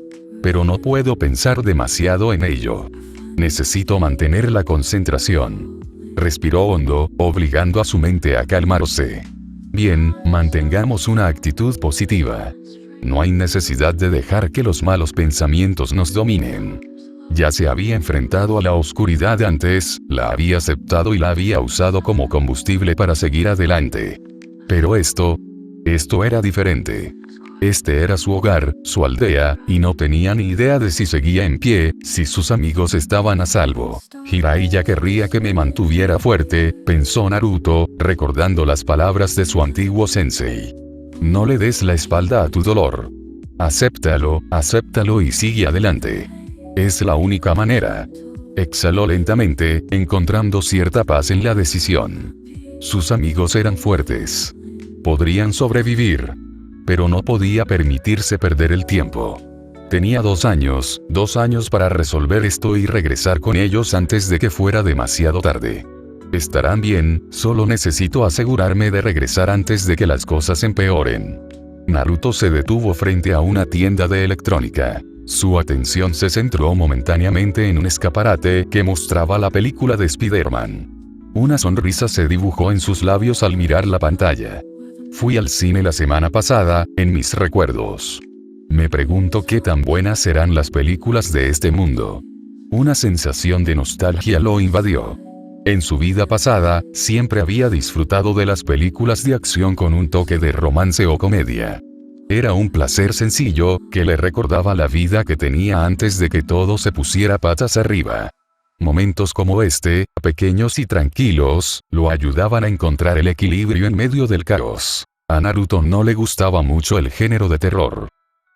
Pero no puedo pensar demasiado en ello. Necesito mantener la concentración. Respiró hondo, obligando a su mente a calmarse. Bien, mantengamos una actitud positiva. No hay necesidad de dejar que los malos pensamientos nos dominen. Ya se había enfrentado a la oscuridad antes, la había aceptado y la había usado como combustible para seguir adelante. Pero esto era diferente. Este era su hogar, su aldea, y no tenía ni idea de si seguía en pie, si sus amigos estaban a salvo. Jiraiya querría que me mantuviera fuerte, pensó Naruto, recordando las palabras de su antiguo sensei. No le des la espalda a tu dolor. Acéptalo y sigue adelante. Es la única manera. Exhaló lentamente, encontrando cierta paz en la decisión. Sus amigos eran fuertes. Podrían sobrevivir. Pero no podía permitirse perder el tiempo. Tenía 2 años para resolver esto y regresar con ellos antes de que fuera demasiado tarde. Estarán bien, solo necesito asegurarme de regresar antes de que las cosas empeoren. Naruto se detuvo frente a una tienda de electrónica. Su atención se centró momentáneamente en un escaparate que mostraba la película de Spider-Man. Una sonrisa se dibujó en sus labios al mirar la pantalla. Fui al cine la semana pasada, en mis recuerdos. Me pregunto qué tan buenas serán las películas de este mundo. Una sensación de nostalgia lo invadió. En su vida pasada, siempre había disfrutado de las películas de acción con un toque de romance o comedia. Era un placer sencillo, que le recordaba la vida que tenía antes de que todo se pusiera patas arriba. Momentos como este, pequeños y tranquilos, lo ayudaban a encontrar el equilibrio en medio del caos. A Naruto no le gustaba mucho el género de terror.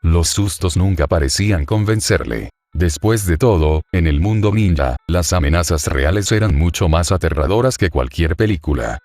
Los sustos nunca parecían convencerle. Después de todo, en el mundo ninja, las amenazas reales eran mucho más aterradoras que cualquier película.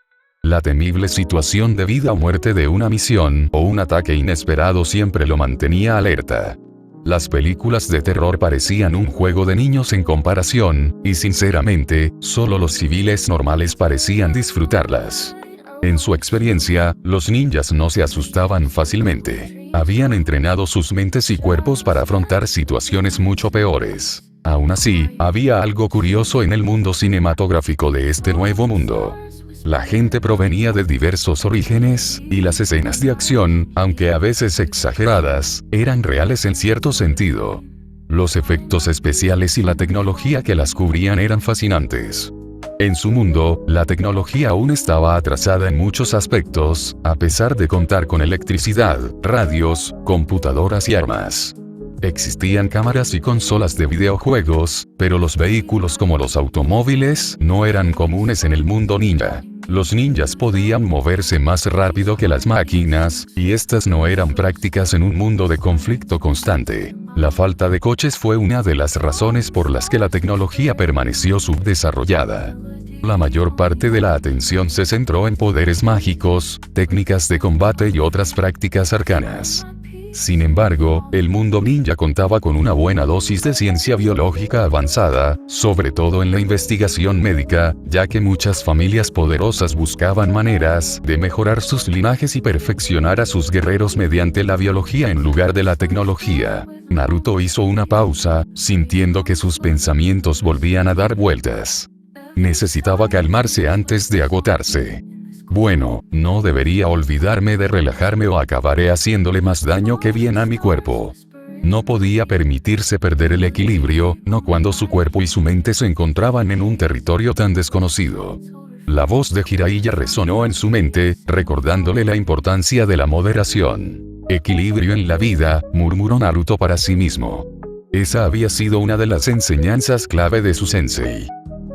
La temible situación de vida o muerte de una misión o un ataque inesperado siempre lo mantenía alerta. Las películas de terror parecían un juego de niños en comparación, y sinceramente, solo los civiles normales parecían disfrutarlas. En su experiencia, los ninjas no se asustaban fácilmente. Habían entrenado sus mentes y cuerpos para afrontar situaciones mucho peores. Aún así, había algo curioso en el mundo cinematográfico de este nuevo mundo. La gente provenía de diversos orígenes, y las escenas de acción, aunque a veces exageradas, eran reales en cierto sentido. Los efectos especiales y la tecnología que las cubrían eran fascinantes. En su mundo, la tecnología aún estaba atrasada en muchos aspectos, a pesar de contar con electricidad, radios, computadoras y armas. Existían cámaras y consolas de videojuegos, pero los vehículos como los automóviles no eran comunes en el mundo ninja. Los ninjas podían moverse más rápido que las máquinas, y estas no eran prácticas en un mundo de conflicto constante. La falta de coches fue una de las razones por las que la tecnología permaneció subdesarrollada. La mayor parte de la atención se centró en poderes mágicos, técnicas de combate y otras prácticas arcanas. Sin embargo, el mundo ninja contaba con una buena dosis de ciencia biológica avanzada, sobre todo en la investigación médica, ya que muchas familias poderosas buscaban maneras de mejorar sus linajes y perfeccionar a sus guerreros mediante la biología en lugar de la tecnología. Naruto hizo una pausa, sintiendo que sus pensamientos volvían a dar vueltas. Necesitaba calmarse antes de agotarse. Bueno, no debería olvidarme de relajarme o acabaré haciéndole más daño que bien a mi cuerpo. No podía permitirse perder el equilibrio, no cuando su cuerpo y su mente se encontraban en un territorio tan desconocido. La voz de Jiraiya resonó en su mente, recordándole la importancia de la moderación. Equilibrio en la vida, murmuró Naruto para sí mismo. Esa había sido una de las enseñanzas clave de su sensei.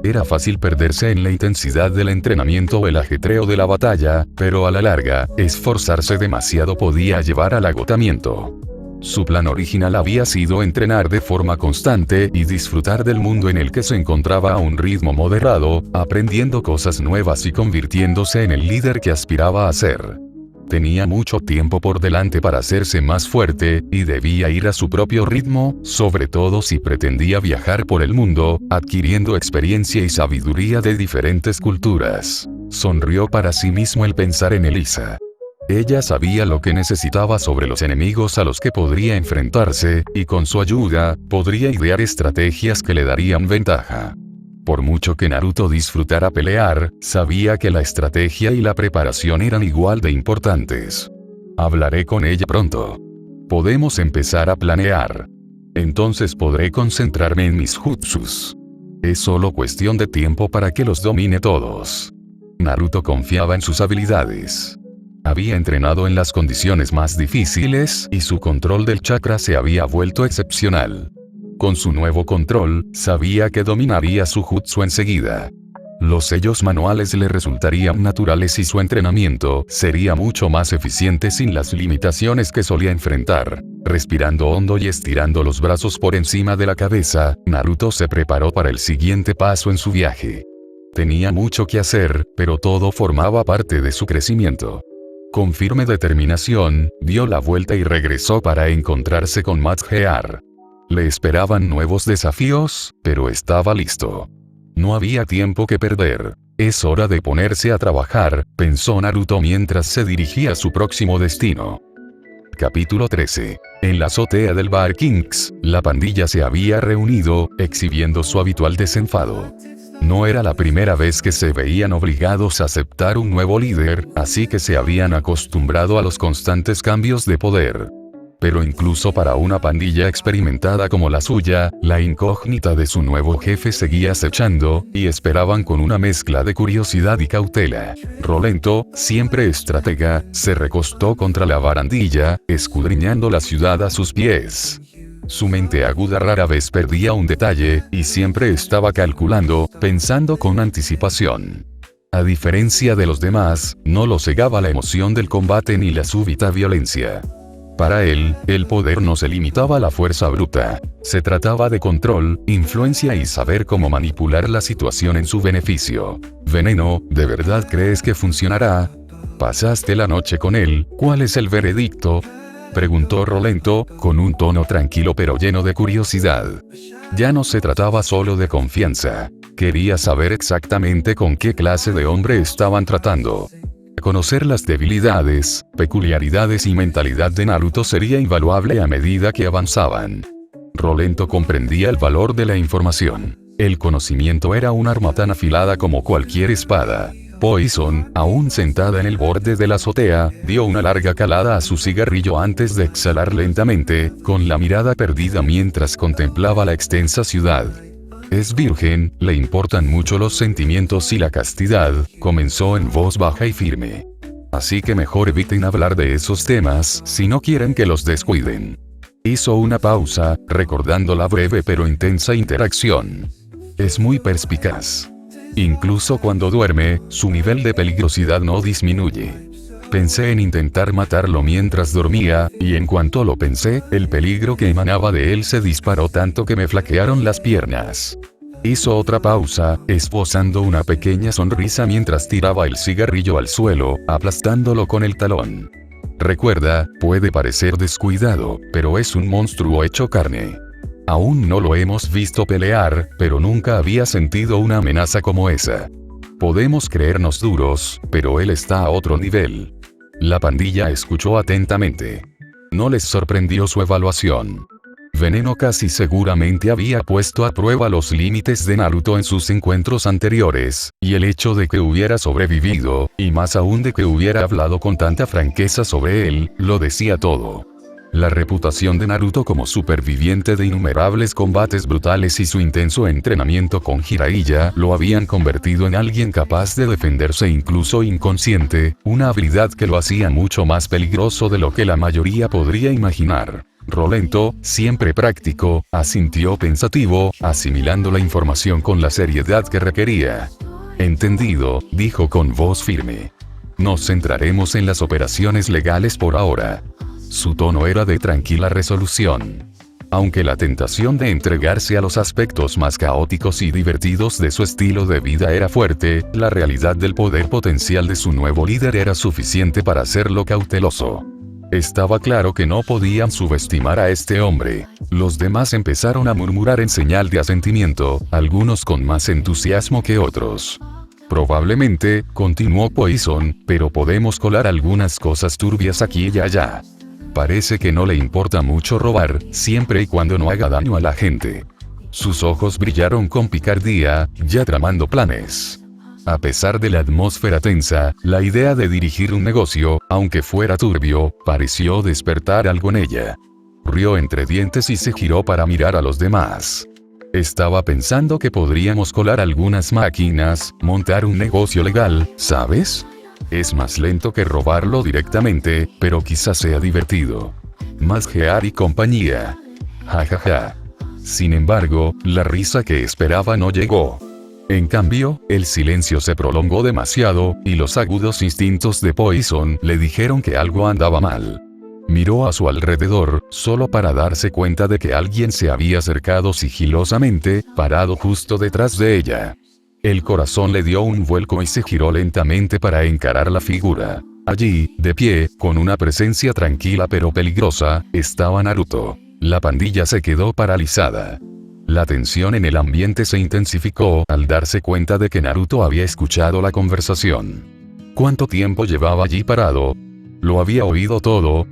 Era fácil perderse en la intensidad del entrenamiento o el ajetreo de la batalla, pero a la larga, esforzarse demasiado podía llevar al agotamiento. Su plan original había sido entrenar de forma constante y disfrutar del mundo en el que se encontraba a un ritmo moderado, aprendiendo cosas nuevas y convirtiéndose en el líder que aspiraba a ser. Tenía mucho tiempo por delante para hacerse más fuerte, y debía ir a su propio ritmo, sobre todo si pretendía viajar por el mundo, adquiriendo experiencia y sabiduría de diferentes culturas. Sonrió para sí mismo al pensar en Elisa. Ella sabía lo que necesitaba sobre los enemigos a los que podría enfrentarse, y con su ayuda, podría idear estrategias que le darían ventaja. Por mucho que Naruto disfrutara pelear, sabía que la estrategia y la preparación eran igual de importantes. Hablaré con ella pronto. Podemos empezar a planear. Entonces podré concentrarme en mis jutsus. Es solo cuestión de tiempo para que los domine todos. Naruto confiaba en sus habilidades. Había entrenado en las condiciones más difíciles, y su control del chakra se había vuelto excepcional. Con su nuevo control, sabía que dominaría su jutsu enseguida. Los sellos manuales le resultarían naturales y su entrenamiento sería mucho más eficiente sin las limitaciones que solía enfrentar. Respirando hondo y estirando los brazos por encima de la cabeza, Naruto se preparó para el siguiente paso en su viaje. Tenía mucho que hacer, pero todo formaba parte de su crecimiento. Con firme determinación, dio la vuelta y regresó para encontrarse con Madgear. Le esperaban nuevos desafíos, pero estaba listo. No había tiempo que perder. Es hora de ponerse a trabajar, pensó Naruto mientras se dirigía a su próximo destino. Capítulo 13. En la azotea del Bar Kings, la pandilla se había reunido, exhibiendo su habitual desenfado. No era la primera vez que se veían obligados a aceptar un nuevo líder, así que se habían acostumbrado a los constantes cambios de poder. Pero incluso para una pandilla experimentada como la suya, la incógnita de su nuevo jefe seguía acechando, y esperaban con una mezcla de curiosidad y cautela. Rolento, siempre estratega, se recostó contra la barandilla, escudriñando la ciudad a sus pies. Su mente aguda rara vez perdía un detalle, y siempre estaba calculando, pensando con anticipación. A diferencia de los demás, no lo cegaba la emoción del combate ni la súbita violencia. Para él, el poder no se limitaba a la fuerza bruta. Se trataba de control, influencia y saber cómo manipular la situación en su beneficio. Veneno, ¿de verdad crees que funcionará? ¿Pasaste la noche con él? ¿Cuál es el veredicto?, preguntó Rolento, con un tono tranquilo pero lleno de curiosidad. Ya no se trataba solo de confianza. Quería saber exactamente con qué clase de hombre estaban tratando. Conocer las debilidades, peculiaridades y mentalidad de Naruto sería invaluable a medida que avanzaban. Rolento comprendía el valor de la información. El conocimiento era un arma tan afilada como cualquier espada. Poison, aún sentada en el borde de la azotea, dio una larga calada a su cigarrillo antes de exhalar lentamente, con la mirada perdida mientras contemplaba la extensa ciudad. Es virgen, le importan mucho los sentimientos y la castidad, comenzó en voz baja y firme. Así que mejor eviten hablar de esos temas si no quieren que los descuiden. Hizo una pausa, recordando la breve pero intensa interacción. Es muy perspicaz. Incluso cuando duerme, su nivel de peligrosidad no disminuye. Pensé en intentar matarlo mientras dormía, y en cuanto lo pensé, el peligro que emanaba de él se disparó tanto que me flaquearon las piernas. Hizo otra pausa, esbozando una pequeña sonrisa mientras tiraba el cigarrillo al suelo, aplastándolo con el talón. Recuerda, puede parecer descuidado, pero es un monstruo hecho carne. Aún no lo hemos visto pelear, pero nunca había sentido una amenaza como esa. Podemos creernos duros, pero él está a otro nivel. La pandilla escuchó atentamente. No les sorprendió su evaluación. Veneno casi seguramente había puesto a prueba los límites de Naruto en sus encuentros anteriores, y el hecho de que hubiera sobrevivido, y más aún de que hubiera hablado con tanta franqueza sobre él, lo decía todo. La reputación de Naruto como superviviente de innumerables combates brutales y su intenso entrenamiento con Jiraiya lo habían convertido en alguien capaz de defenderse incluso inconsciente, una habilidad que lo hacía mucho más peligroso de lo que la mayoría podría imaginar. Rolento, siempre práctico, asintió pensativo, asimilando la información con la seriedad que requería. Entendido, dijo con voz firme. Nos centraremos en las operaciones legales por ahora. Su tono era de tranquila resolución. Aunque la tentación de entregarse a los aspectos más caóticos y divertidos de su estilo de vida era fuerte, la realidad del poder potencial de su nuevo líder era suficiente para hacerlo cauteloso. Estaba claro que no podían subestimar a este hombre. Los demás empezaron a murmurar en señal de asentimiento, algunos con más entusiasmo que otros. Probablemente, continuó Poison, pero podemos colar algunas cosas turbias aquí y allá. Parece que no le importa mucho robar, siempre y cuando no haga daño a la gente. Sus ojos brillaron con picardía, ya tramando planes. A pesar de la atmósfera tensa, la idea de dirigir un negocio, aunque fuera turbio, pareció despertar algo en ella. Rió entre dientes y se giró para mirar a los demás. Estaba pensando que podríamos colar algunas máquinas, montar un negocio legal, ¿sabes? Es más lento que robarlo directamente, pero quizás sea divertido. Madgear y compañía. Ja ja ja. Sin embargo, la risa que esperaba no llegó. En cambio, el silencio se prolongó demasiado, y los agudos instintos de Poison le dijeron que algo andaba mal. Miró a su alrededor, solo para darse cuenta de que alguien se había acercado sigilosamente, parado justo detrás de ella. El corazón le dio un vuelco y se giró lentamente para encarar la figura. Allí, de pie, con una presencia tranquila pero peligrosa, estaba Naruto. La pandilla se quedó paralizada. La tensión en el ambiente se intensificó al darse cuenta de que Naruto había escuchado la conversación. ¿Cuánto tiempo llevaba allí parado? ¿Lo había oído todo?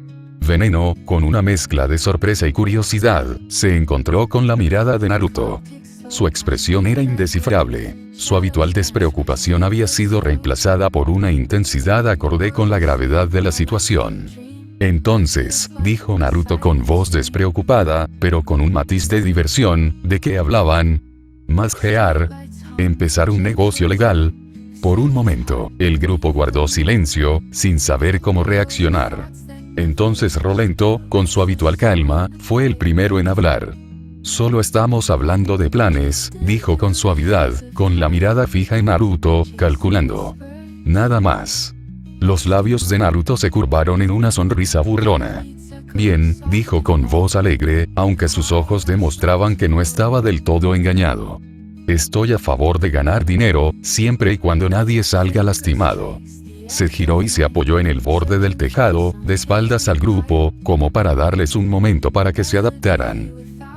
Veneno, con una mezcla de sorpresa y curiosidad, se encontró con la mirada de Naruto. Su expresión era indescifrable. Su habitual despreocupación había sido reemplazada por una intensidad acorde con la gravedad de la situación. Entonces, dijo Naruto con voz despreocupada, pero con un matiz de diversión, ¿de qué hablaban? ¿Masgear? ¿Empezar un negocio legal? Por un momento, el grupo guardó silencio, sin saber cómo reaccionar. Entonces Rolento, con su habitual calma, fue el primero en hablar. Solo estamos hablando de planes, dijo con suavidad, con la mirada fija en Naruto, calculando. Nada más. Los labios de Naruto se curvaron en una sonrisa burlona. Bien, dijo con voz alegre, aunque sus ojos demostraban que no estaba del todo engañado. Estoy a favor de ganar dinero, siempre y cuando nadie salga lastimado. Se giró y se apoyó en el borde del tejado, de espaldas al grupo, como para darles un momento para que se adaptaran.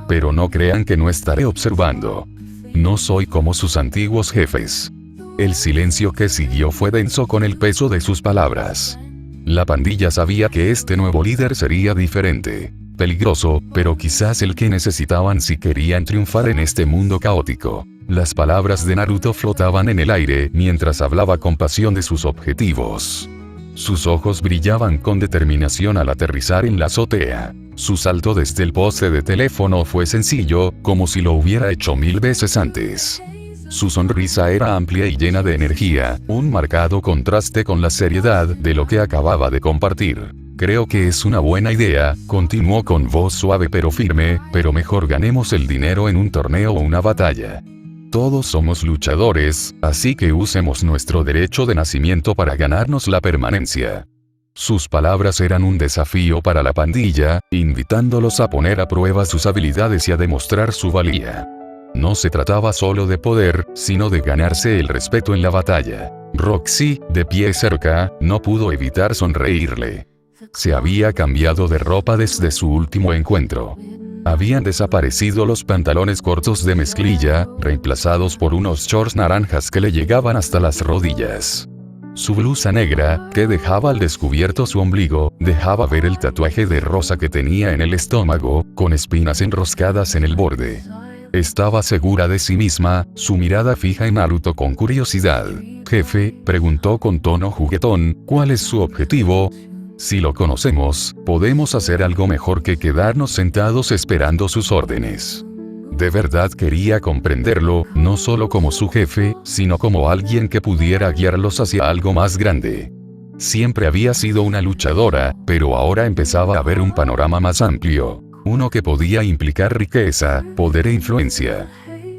Pero no crean que no estaré observando. No soy como sus antiguos jefes. El silencio que siguió fue denso con el peso de sus palabras. La pandilla sabía que este nuevo líder sería diferente. Peligroso, pero quizás el que necesitaban si querían triunfar en este mundo caótico. Las palabras de Naruto flotaban en el aire mientras hablaba con pasión de sus objetivos. Sus ojos brillaban con determinación al aterrizar en la azotea. Su salto desde el poste de teléfono fue sencillo, como si lo hubiera hecho 1000 veces antes. Su sonrisa era amplia y llena de energía, un marcado contraste con la seriedad de lo que acababa de compartir. Creo que es una buena idea, continuó con voz suave pero firme, pero mejor ganemos el dinero en un torneo o una batalla. Todos somos luchadores, así que usemos nuestro derecho de nacimiento para ganarnos la permanencia. Sus palabras eran un desafío para la pandilla, invitándolos a poner a prueba sus habilidades y a demostrar su valía. No se trataba solo de poder, sino de ganarse el respeto en la batalla. Roxy, de pie cerca, no pudo evitar sonreírle. Se había cambiado de ropa desde su último encuentro. Habían desaparecido los pantalones cortos de mezclilla, reemplazados por unos shorts naranjas que le llegaban hasta las rodillas. Su blusa negra, que dejaba al descubierto su ombligo, dejaba ver el tatuaje de rosa que tenía en el estómago, con espinas enroscadas en el borde. Estaba segura de sí misma, su mirada fija en Naruto con curiosidad. Jefe, preguntó con tono juguetón, ¿cuál es su objetivo? Si lo conocemos, podemos hacer algo mejor que quedarnos sentados esperando sus órdenes. De verdad quería comprenderlo, no solo como su jefe, sino como alguien que pudiera guiarlos hacia algo más grande. Siempre había sido una luchadora, pero ahora empezaba a ver un panorama más amplio. Uno que podía implicar riqueza, poder e influencia.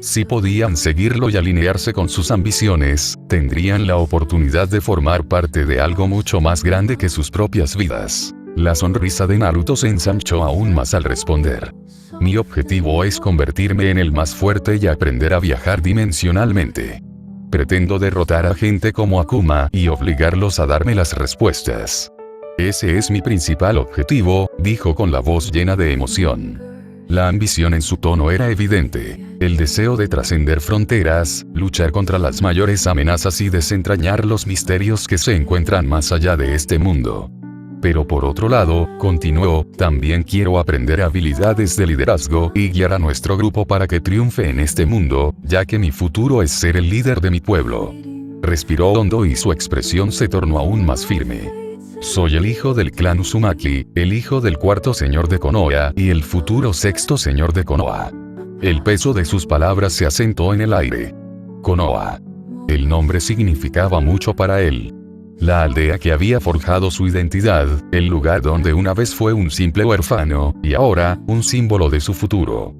Si podían seguirlo y alinearse con sus ambiciones, tendrían la oportunidad de formar parte de algo mucho más grande que sus propias vidas. La sonrisa de Naruto se ensanchó aún más al responder. Mi objetivo es convertirme en el más fuerte y aprender a viajar dimensionalmente. Pretendo derrotar a gente como Akuma y obligarlos a darme las respuestas. Ese es mi principal objetivo, dijo con la voz llena de emoción. La ambición en su tono era evidente. El deseo de trascender fronteras, luchar contra las mayores amenazas y desentrañar los misterios que se encuentran más allá de este mundo. Pero por otro lado, continuó, también quiero aprender habilidades de liderazgo y guiar a nuestro grupo para que triunfe en este mundo, ya que mi futuro es ser el líder de mi pueblo. Respiró hondo y su expresión se tornó aún más firme. Soy el hijo del clan Uzumaki, el hijo del cuarto señor de Konoha y el futuro sexto señor de Konoha. El peso de sus palabras se asentó en el aire. Konoha. El nombre significaba mucho para él. La aldea que había forjado su identidad, el lugar donde una vez fue un simple huérfano, y ahora, un símbolo de su futuro.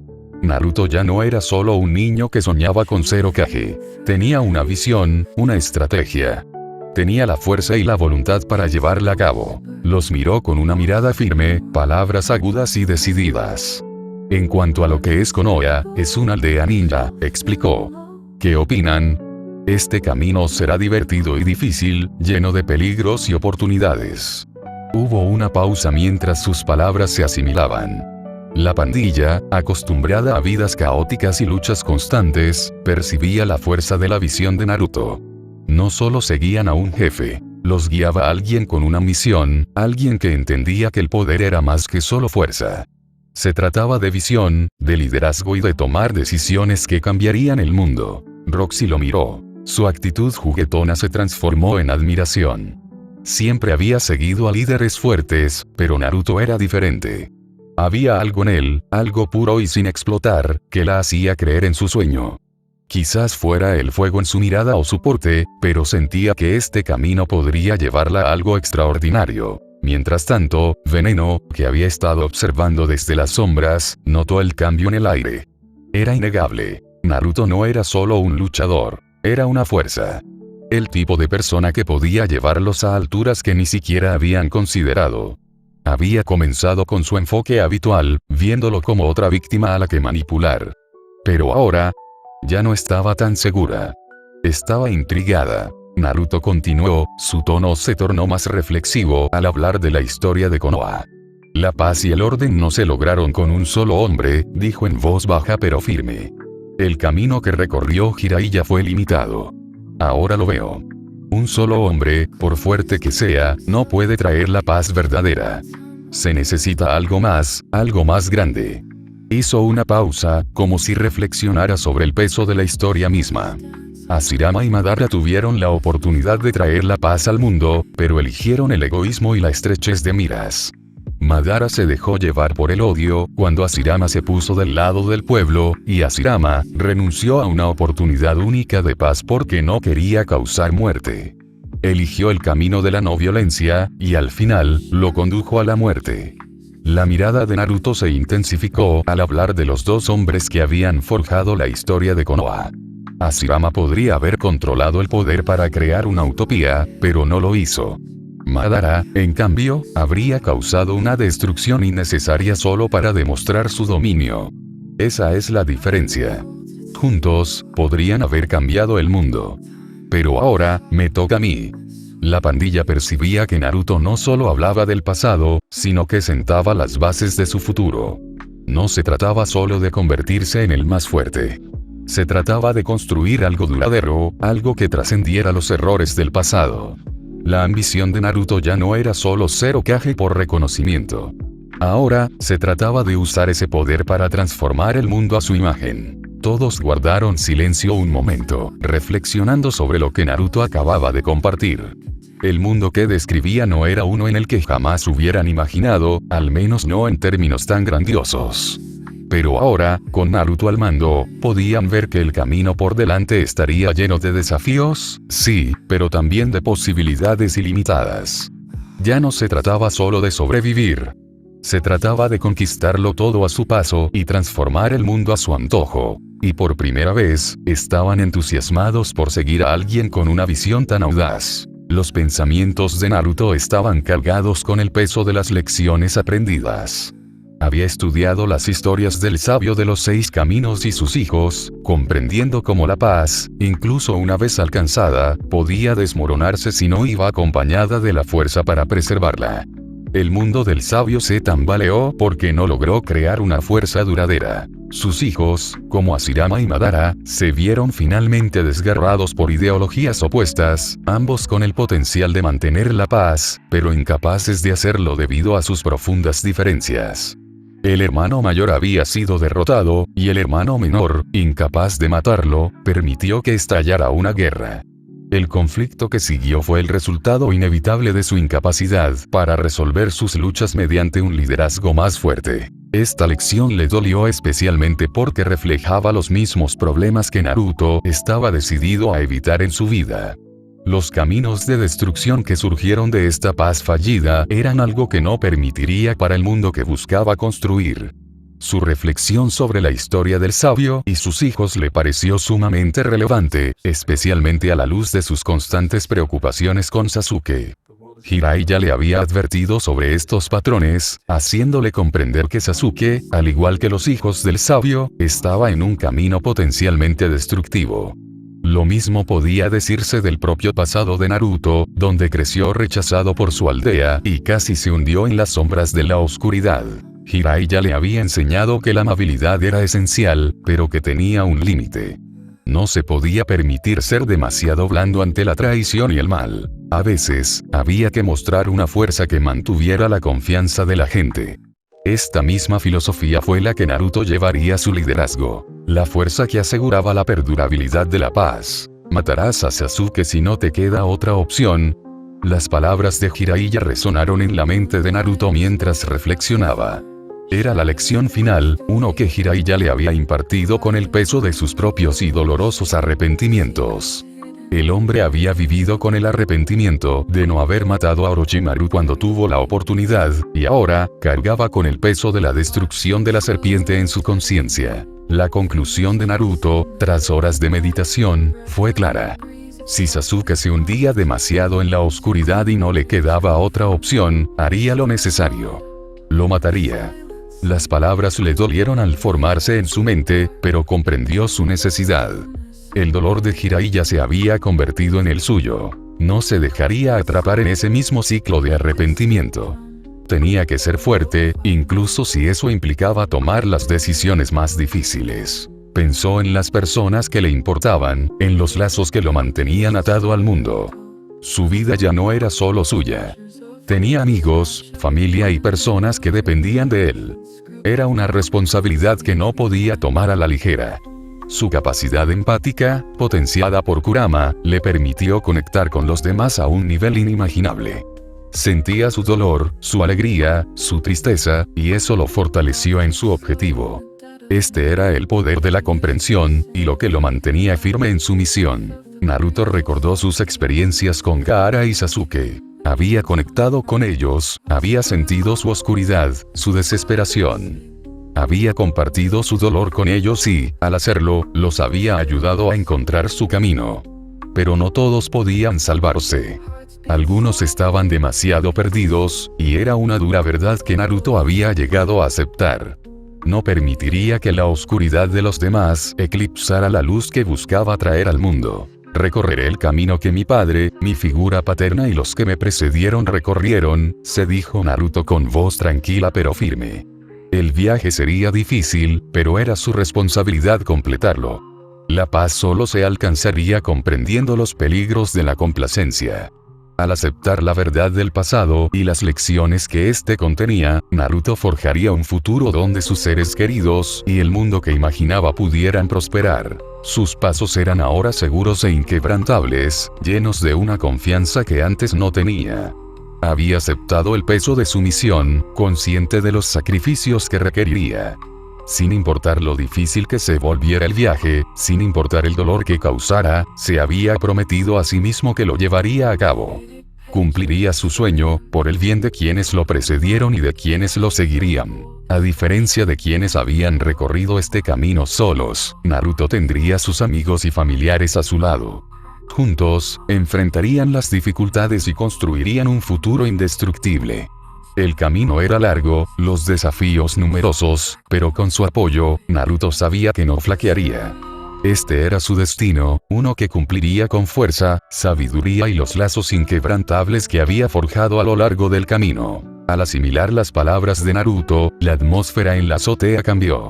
Naruto ya no era solo un niño que soñaba con ser Hokage. Tenía una visión, una estrategia. Tenía la fuerza y la voluntad para llevarla a cabo. Los miró con una mirada firme, palabras agudas y decididas. En cuanto a lo que es Konoha, es una aldea ninja, explicó. ¿Qué opinan? Este camino será divertido y difícil, lleno de peligros y oportunidades. Hubo una pausa mientras sus palabras se asimilaban. La pandilla, acostumbrada a vidas caóticas y luchas constantes, percibía la fuerza de la visión de Naruto. No solo seguían a un jefe, los guiaba alguien con una misión, alguien que entendía que el poder era más que solo fuerza. Se trataba de visión, de liderazgo y de tomar decisiones que cambiarían el mundo. Roxy lo miró. Su actitud juguetona se transformó en admiración. Siempre había seguido a líderes fuertes, pero Naruto era diferente. Había algo en él, algo puro y sin explotar, que la hacía creer en su sueño. Quizás fuera el fuego en su mirada o su porte, pero sentía que este camino podría llevarla a algo extraordinario. Mientras tanto, Veneno, que había estado observando desde las sombras, notó el cambio en el aire. Era innegable. Naruto no era solo un luchador, era una fuerza. El tipo de persona que podía llevarlos a alturas que ni siquiera habían considerado. Había comenzado con su enfoque habitual, viéndolo como otra víctima a la que manipular. Pero ahora, ya no estaba tan segura. Estaba intrigada. Naruto continuó, su tono se tornó más reflexivo al hablar de la historia de Konoha. La paz y el orden no se lograron con un solo hombre, dijo en voz baja pero firme. El camino que recorrió Jiraiya fue limitado. Ahora lo veo. Un solo hombre, por fuerte que sea, no puede traer la paz verdadera. Se necesita algo más grande. Hizo una pausa, como si reflexionara sobre el peso de la historia misma. Hashirama y Madara tuvieron la oportunidad de traer la paz al mundo, pero eligieron el egoísmo y la estrechez de miras. Madara se dejó llevar por el odio, cuando Hashirama se puso del lado del pueblo, y Hashirama renunció a una oportunidad única de paz porque no quería causar muerte. Eligió el camino de la no violencia, y al final, lo condujo a la muerte. La mirada de Naruto se intensificó al hablar de los dos hombres que habían forjado la historia de Konoha. Hashirama podría haber controlado el poder para crear una utopía, pero no lo hizo. Madara, en cambio, habría causado una destrucción innecesaria solo para demostrar su dominio. Esa es la diferencia. Juntos, podrían haber cambiado el mundo. Pero ahora, me toca a mí. La pandilla percibía que Naruto no solo hablaba del pasado, sino que sentaba las bases de su futuro. No se trataba solo de convertirse en el más fuerte. Se trataba de construir algo duradero, algo que trascendiera los errores del pasado. La ambición de Naruto ya no era solo ser Hokage por reconocimiento. Ahora, se trataba de usar ese poder para transformar el mundo a su imagen. Todos guardaron silencio un momento, reflexionando sobre lo que Naruto acababa de compartir. El mundo que describía no era uno en el que jamás hubieran imaginado, al menos no en términos tan grandiosos. Pero ahora, con Naruto al mando, podían ver que el camino por delante estaría lleno de desafíos, sí, pero también de posibilidades ilimitadas. Ya no se trataba solo de sobrevivir. Se trataba de conquistarlo todo a su paso y transformar el mundo a su antojo. Y por primera vez, estaban entusiasmados por seguir a alguien con una visión tan audaz. Los pensamientos de Naruto estaban cargados con el peso de las lecciones aprendidas. Había estudiado las historias del sabio de los 6 caminos y sus hijos, comprendiendo cómo la paz, incluso una vez alcanzada, podía desmoronarse si no iba acompañada de la fuerza para preservarla. El mundo del sabio se tambaleó porque no logró crear una fuerza duradera. Sus hijos, como Hashirama y Madara, se vieron finalmente desgarrados por ideologías opuestas, ambos con el potencial de mantener la paz, pero incapaces de hacerlo debido a sus profundas diferencias. El hermano mayor había sido derrotado, y el hermano menor, incapaz de matarlo, permitió que estallara una guerra. El conflicto que siguió fue el resultado inevitable de su incapacidad para resolver sus luchas mediante un liderazgo más fuerte. Esta lección le dolió especialmente porque reflejaba los mismos problemas que Naruto estaba decidido a evitar en su vida. Los caminos de destrucción que surgieron de esta paz fallida eran algo que no permitiría para el mundo que buscaba construir. Su reflexión sobre la historia del sabio y sus hijos le pareció sumamente relevante, especialmente a la luz de sus constantes preocupaciones con Sasuke. Jiraiya le había advertido sobre estos patrones, haciéndole comprender que Sasuke, al igual que los hijos del sabio, estaba en un camino potencialmente destructivo. Lo mismo podía decirse del propio pasado de Naruto, donde creció rechazado por su aldea y casi se hundió en las sombras de la oscuridad. Jiraiya le había enseñado que la amabilidad era esencial, pero que tenía un límite. No se podía permitir ser demasiado blando ante la traición y el mal. A veces, había que mostrar una fuerza que mantuviera la confianza de la gente. Esta misma filosofía fue la que Naruto llevaría a su liderazgo. La fuerza que aseguraba la perdurabilidad de la paz. ¿Matarás a Sasuke si no te queda otra opción? Las palabras de Jiraiya resonaron en la mente de Naruto mientras reflexionaba. Era la lección final, uno que Jiraiya le había impartido con el peso de sus propios y dolorosos arrepentimientos. El hombre había vivido con el arrepentimiento de no haber matado a Orochimaru cuando tuvo la oportunidad, y ahora, cargaba con el peso de la destrucción de la serpiente en su conciencia. La conclusión de Naruto, tras horas de meditación, fue clara. Si Sasuke se hundía demasiado en la oscuridad y no le quedaba otra opción, haría lo necesario. Lo mataría. Las palabras le dolieron al formarse en su mente, pero comprendió su necesidad. El dolor de Jiraiya se había convertido en el suyo. No se dejaría atrapar en ese mismo ciclo de arrepentimiento. Tenía que ser fuerte, incluso si eso implicaba tomar las decisiones más difíciles. Pensó en las personas que le importaban, en los lazos que lo mantenían atado al mundo. Su vida ya no era solo suya. Tenía amigos, familia y personas que dependían de él. Era una responsabilidad que no podía tomar a la ligera. Su capacidad empática, potenciada por Kurama, le permitió conectar con los demás a un nivel inimaginable. Sentía su dolor, su alegría, su tristeza, y eso lo fortaleció en su objetivo. Este era el poder de la comprensión, y lo que lo mantenía firme en su misión. Naruto recordó sus experiencias con Gaara y Sasuke. Había conectado con ellos, había sentido su oscuridad, su desesperación. Había compartido su dolor con ellos y, al hacerlo, los había ayudado a encontrar su camino. Pero no todos podían salvarse. Algunos estaban demasiado perdidos, y era una dura verdad que Naruto había llegado a aceptar. No permitiría que la oscuridad de los demás eclipsara la luz que buscaba traer al mundo. Recorreré el camino que mi padre, mi figura paterna y los que me precedieron recorrieron, se dijo Naruto con voz tranquila pero firme. El viaje sería difícil, pero era su responsabilidad completarlo. La paz solo se alcanzaría comprendiendo los peligros de la complacencia. Al aceptar la verdad del pasado y las lecciones que éste contenía, Naruto forjaría un futuro donde sus seres queridos y el mundo que imaginaba pudieran prosperar. Sus pasos eran ahora seguros e inquebrantables, llenos de una confianza que antes no tenía. Había aceptado el peso de su misión, consciente de los sacrificios que requeriría. Sin importar lo difícil que se volviera el viaje, sin importar el dolor que causara, se había prometido a sí mismo que lo llevaría a cabo. Cumpliría su sueño, por el bien de quienes lo precedieron y de quienes lo seguirían. A diferencia de quienes habían recorrido este camino solos, Naruto tendría sus amigos y familiares a su lado. Juntos, enfrentarían las dificultades y construirían un futuro indestructible. El camino era largo, los desafíos numerosos, pero con su apoyo, Naruto sabía que no flaquearía. Este era su destino, uno que cumpliría con fuerza, sabiduría y los lazos inquebrantables que había forjado a lo largo del camino. Al asimilar las palabras de Naruto, la atmósfera en la azotea cambió.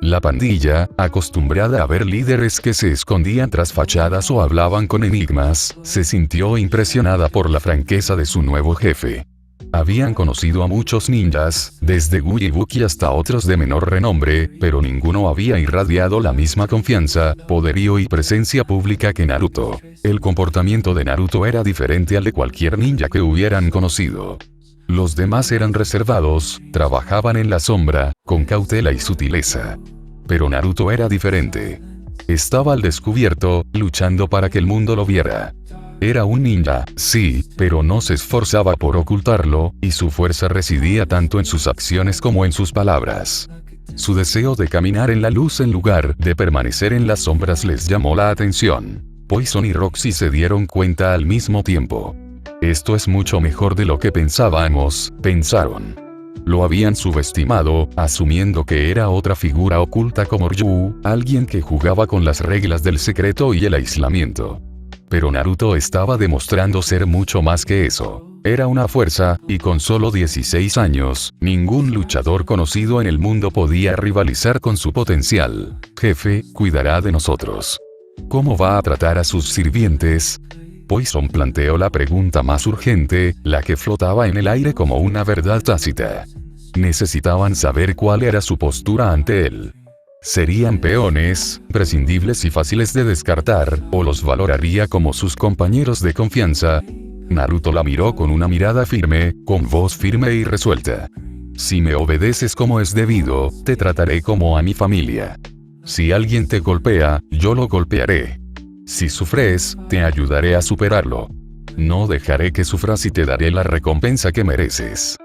La pandilla, acostumbrada a ver líderes que se escondían tras fachadas o hablaban con enigmas, se sintió impresionada por la franqueza de su nuevo jefe. Habían conocido a muchos ninjas, desde Gu Ibuki hasta otros de menor renombre, pero ninguno había irradiado la misma confianza, poderío y presencia pública que Naruto. El comportamiento de Naruto era diferente al de cualquier ninja que hubieran conocido. Los demás eran reservados, trabajaban en la sombra, con cautela y sutileza. Pero Naruto era diferente. Estaba al descubierto, luchando para que el mundo lo viera. Era un ninja, sí, pero no se esforzaba por ocultarlo, y su fuerza residía tanto en sus acciones como en sus palabras. Su deseo de caminar en la luz en lugar de permanecer en las sombras les llamó la atención. Poison y Roxy se dieron cuenta al mismo tiempo. Esto es mucho mejor de lo que pensábamos, pensaron. Lo habían subestimado, asumiendo que era otra figura oculta como Ryu, alguien que jugaba con las reglas del secreto y el aislamiento. Pero Naruto estaba demostrando ser mucho más que eso. Era una fuerza, y con solo 16 años, ningún luchador conocido en el mundo podía rivalizar con su potencial. Jefe, cuidará de nosotros. ¿Cómo va a tratar a sus sirvientes? Poison planteó la pregunta más urgente, la que flotaba en el aire como una verdad tácita. Necesitaban saber cuál era su postura ante él. ¿Serían peones, prescindibles y fáciles de descartar, o los valoraría como sus compañeros de confianza? Naruto la miró con una mirada firme, con voz firme y resuelta. Si me obedeces como es debido, te trataré como a mi familia. Si alguien te golpea, yo lo golpearé. Si sufres, te ayudaré a superarlo. No dejaré que sufras y te daré la recompensa que mereces.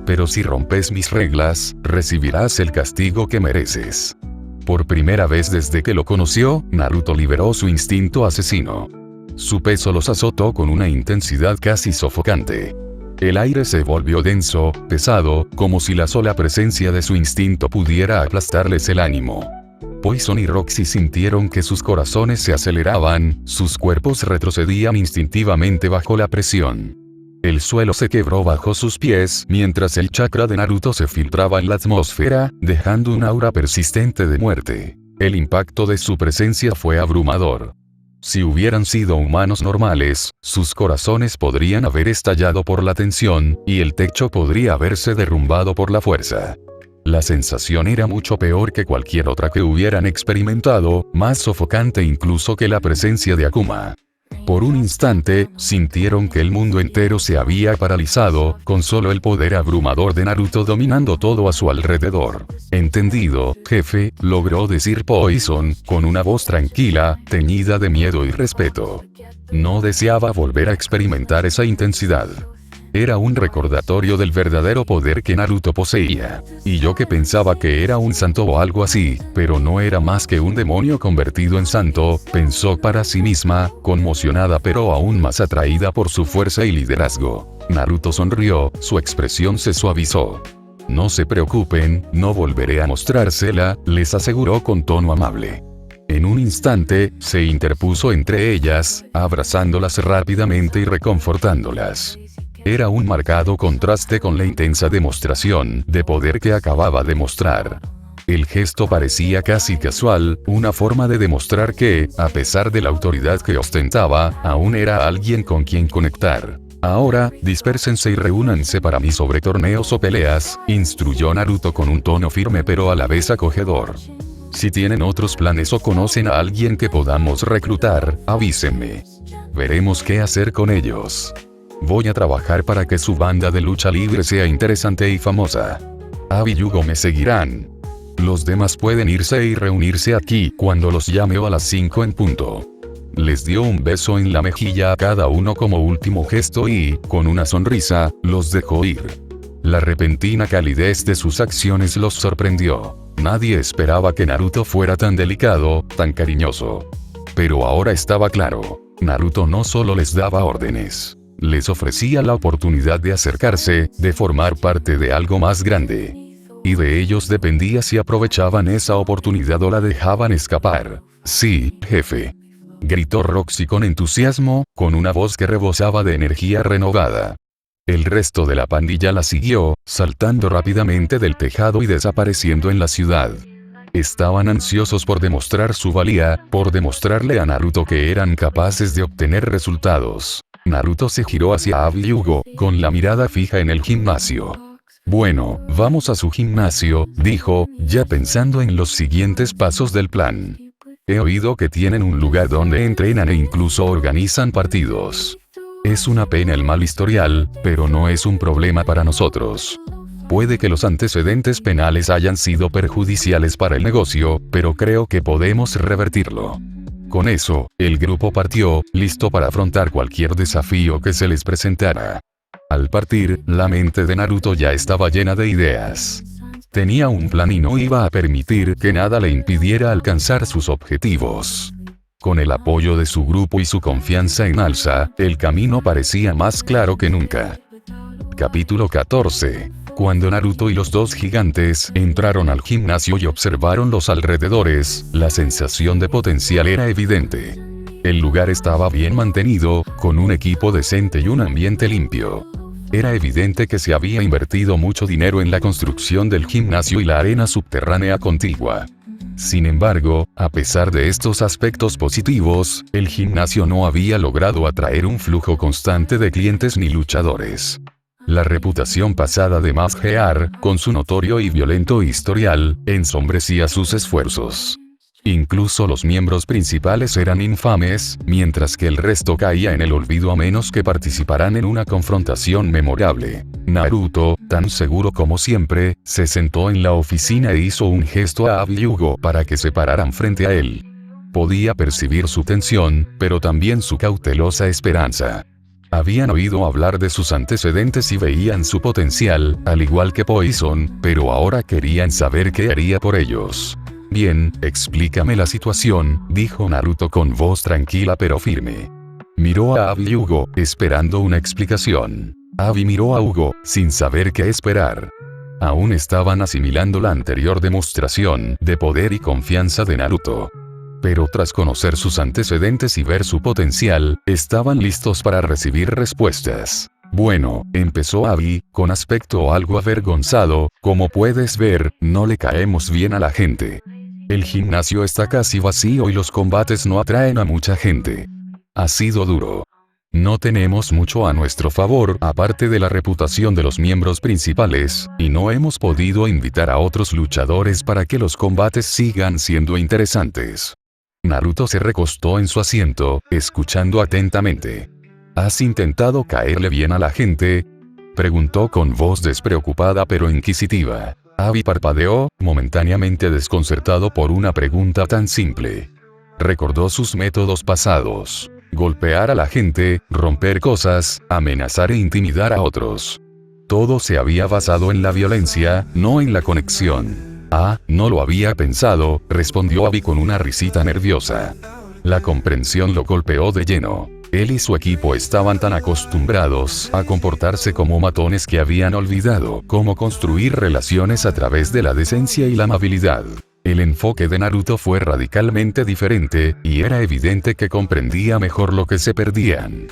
Pero si rompes mis reglas, recibirás el castigo que mereces. Por primera vez desde que lo conoció, Naruto liberó su instinto asesino. Su peso los azotó con una intensidad casi sofocante. El aire se volvió denso, pesado, como si la sola presencia de su instinto pudiera aplastarles el ánimo. Poison y Roxy sintieron que sus corazones se aceleraban, sus cuerpos retrocedían instintivamente bajo la presión. El suelo se quebró bajo sus pies mientras el chakra de Naruto se filtraba en la atmósfera, dejando un aura persistente de muerte. El impacto de su presencia fue abrumador. Si hubieran sido humanos normales, sus corazones podrían haber estallado por la tensión, y el techo podría haberse derrumbado por la fuerza. La sensación era mucho peor que cualquier otra que hubieran experimentado, más sofocante incluso que la presencia de Akuma. Por un instante, sintieron que el mundo entero se había paralizado, con solo el poder abrumador de Naruto dominando todo a su alrededor. Entendido, jefe, logró decir Poison, con una voz tranquila, teñida de miedo y respeto. No deseaba volver a experimentar esa intensidad. Era un recordatorio del verdadero poder que Naruto poseía. Y yo que pensaba que era un santo o algo así, pero no era más que un demonio convertido en santo, pensó para sí misma, conmocionada pero aún más atraída por su fuerza y liderazgo. Naruto sonrió, su expresión se suavizó. No se preocupen, no volveré a mostrársela, les aseguró con tono amable. En un instante, se interpuso entre ellas, abrazándolas rápidamente y reconfortándolas. Era un marcado contraste con la intensa demostración de poder que acababa de mostrar. El gesto parecía casi casual, una forma de demostrar que, a pesar de la autoridad que ostentaba, aún era alguien con quien conectar. Ahora, dispérsense y reúnanse para mí sobre torneos o peleas, instruyó Naruto con un tono firme pero a la vez acogedor. Si tienen otros planes o conocen a alguien que podamos reclutar, avísenme. Veremos qué hacer con ellos. Voy a trabajar para que su banda de lucha libre sea interesante y famosa. Abby y Yugo me seguirán. Los demás pueden irse y reunirse aquí cuando los llame a las 5 en punto. Les dio un beso en la mejilla a cada uno como último gesto y, con una sonrisa, los dejó ir. La repentina calidez de sus acciones los sorprendió. Nadie esperaba que Naruto fuera tan delicado, tan cariñoso. Pero ahora estaba claro. Naruto no solo les daba órdenes. Les ofrecía la oportunidad de acercarse, de formar parte de algo más grande. Y de ellos dependía si aprovechaban esa oportunidad o la dejaban escapar. Sí, jefe. Gritó Roxy con entusiasmo, con una voz que rebosaba de energía renovada. El resto de la pandilla la siguió, saltando rápidamente del tejado y desapareciendo en la ciudad. Estaban ansiosos por demostrar su valía, por demostrarle a Naruto que eran capaces de obtener resultados. Naruto se giró hacia Abby y Yugo, con la mirada fija en el gimnasio. Bueno, vamos a su gimnasio, dijo, ya pensando en los siguientes pasos del plan. He oído que tienen un lugar donde entrenan e incluso organizan partidos. Es una pena el mal historial, pero no es un problema para nosotros. Puede que los antecedentes penales hayan sido perjudiciales para el negocio, pero creo que podemos revertirlo. Con eso, el grupo partió, listo para afrontar cualquier desafío que se les presentara. Al partir, la mente de Naruto ya estaba llena de ideas. tenía un plan y no iba a permitir que nada le impidiera alcanzar sus objetivos. Con el apoyo de su grupo y su confianza en alza, el camino parecía más claro que nunca. Capítulo 14. Cuando Naruto y los dos gigantes entraron al gimnasio y observaron los alrededores, la sensación de potencial era evidente. El lugar estaba bien mantenido, con un equipo decente y un ambiente limpio. Era evidente que se había invertido mucho dinero en la construcción del gimnasio y la arena subterránea contigua. Sin embargo, a pesar de estos aspectos positivos, el gimnasio no había logrado atraer un flujo constante de clientes ni luchadores. La reputación pasada de Masgear, con su notorio y violento historial, ensombrecía sus esfuerzos. Incluso los miembros principales eran infames, mientras que el resto caía en el olvido a menos que participaran en una confrontación memorable. Naruto, tan seguro como siempre, se sentó en la oficina e hizo un gesto a Abi y Hugo para que se pararan frente a él. Podía percibir su tensión, pero también su cautelosa esperanza. Habían oído hablar de sus antecedentes y veían su potencial, al igual que Poison, pero ahora querían saber qué haría por ellos. Bien, explícame la situación, dijo Naruto con voz tranquila pero firme. Miró a Abi y Hugo, esperando una explicación. Abi miró a Hugo, sin saber qué esperar. Aún estaban asimilando la anterior demostración de poder y confianza de Naruto. Pero tras conocer sus antecedentes y ver su potencial, estaban listos para recibir respuestas. Bueno, empezó Abi, con aspecto algo avergonzado, como puedes ver, no le caemos bien a la gente. El gimnasio está casi vacío y los combates no atraen a mucha gente. Ha sido duro. No tenemos mucho a nuestro favor aparte de la reputación de los miembros principales, y no hemos podido invitar a otros luchadores para que los combates sigan siendo interesantes. Naruto se recostó en su asiento, escuchando atentamente. ¿Has intentado caerle bien a la gente?, preguntó con voz despreocupada pero inquisitiva. Abi parpadeó, momentáneamente desconcertado por una pregunta tan simple. Recordó sus métodos pasados: golpear a la gente, romper cosas, amenazar e intimidar a otros. Todo se había basado en la violencia, no en la conexión. Ah, no lo había pensado, respondió Abi con una risita nerviosa. La comprensión lo golpeó de lleno. Él y su equipo estaban tan acostumbrados a comportarse como matones que habían olvidado cómo construir relaciones a través de la decencia y la amabilidad. El enfoque de Naruto fue radicalmente diferente, y era evidente que comprendía mejor lo que se perdían.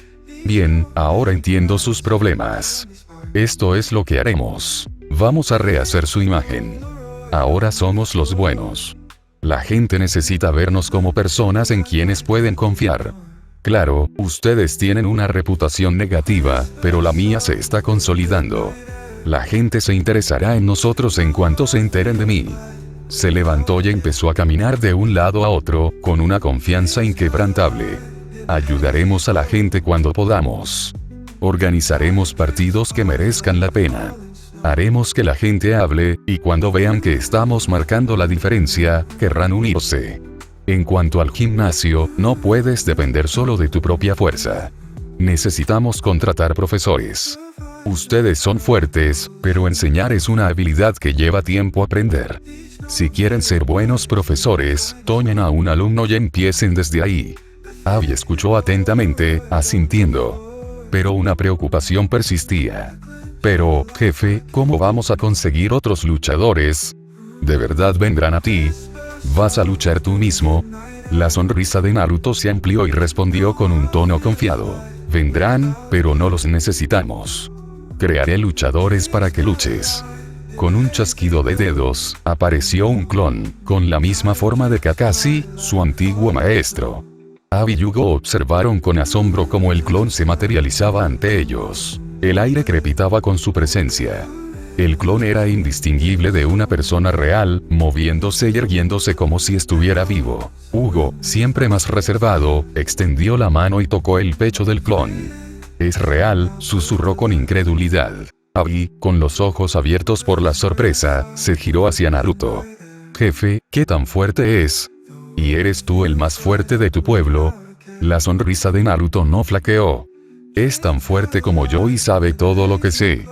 Bien, ahora entiendo sus problemas. Esto es lo que haremos. Vamos a rehacer su imagen. Ahora somos los buenos. La gente necesita vernos como personas en quienes pueden confiar. Claro, ustedes tienen una reputación negativa, pero la mía se está consolidando. La gente se interesará en nosotros en cuanto se enteren de mí. Se levantó y empezó a caminar de un lado a otro, con una confianza inquebrantable. Ayudaremos a la gente cuando podamos. Organizaremos partidos que merezcan la pena. Haremos que la gente hable, y cuando vean que estamos marcando la diferencia, querrán unirse. En cuanto al gimnasio, no puedes depender solo de tu propia fuerza. Necesitamos contratar profesores. Ustedes son fuertes, pero enseñar es una habilidad que lleva tiempo aprender. Si quieren ser buenos profesores, tomen a un alumno y empiecen desde ahí. Abi escuchó atentamente, asintiendo. Pero una preocupación persistía. Pero, jefe, ¿cómo vamos a conseguir otros luchadores? ¿De verdad vendrán a ti? ¿Vas a luchar tú mismo? La sonrisa de Naruto se amplió y respondió con un tono confiado. Vendrán, pero no los necesitamos. Crearé luchadores para que luches. Con un chasquido de dedos, apareció un clon, con la misma forma de Kakashi, su antiguo maestro. Abi y Hugo observaron con asombro cómo el clon se materializaba ante ellos. El aire crepitaba con su presencia. El clon era indistinguible de una persona real, moviéndose y erguiéndose como si estuviera vivo. Hugo, siempre más reservado, extendió la mano y tocó el pecho del clon. «Es real», susurró con incredulidad. Abi, con los ojos abiertos por la sorpresa, se giró hacia Naruto. «Jefe, ¿qué tan fuerte es? ¿Y eres tú el más fuerte de tu pueblo?» La sonrisa de Naruto no flaqueó. «Es tan fuerte como yo y sabe todo lo que sé».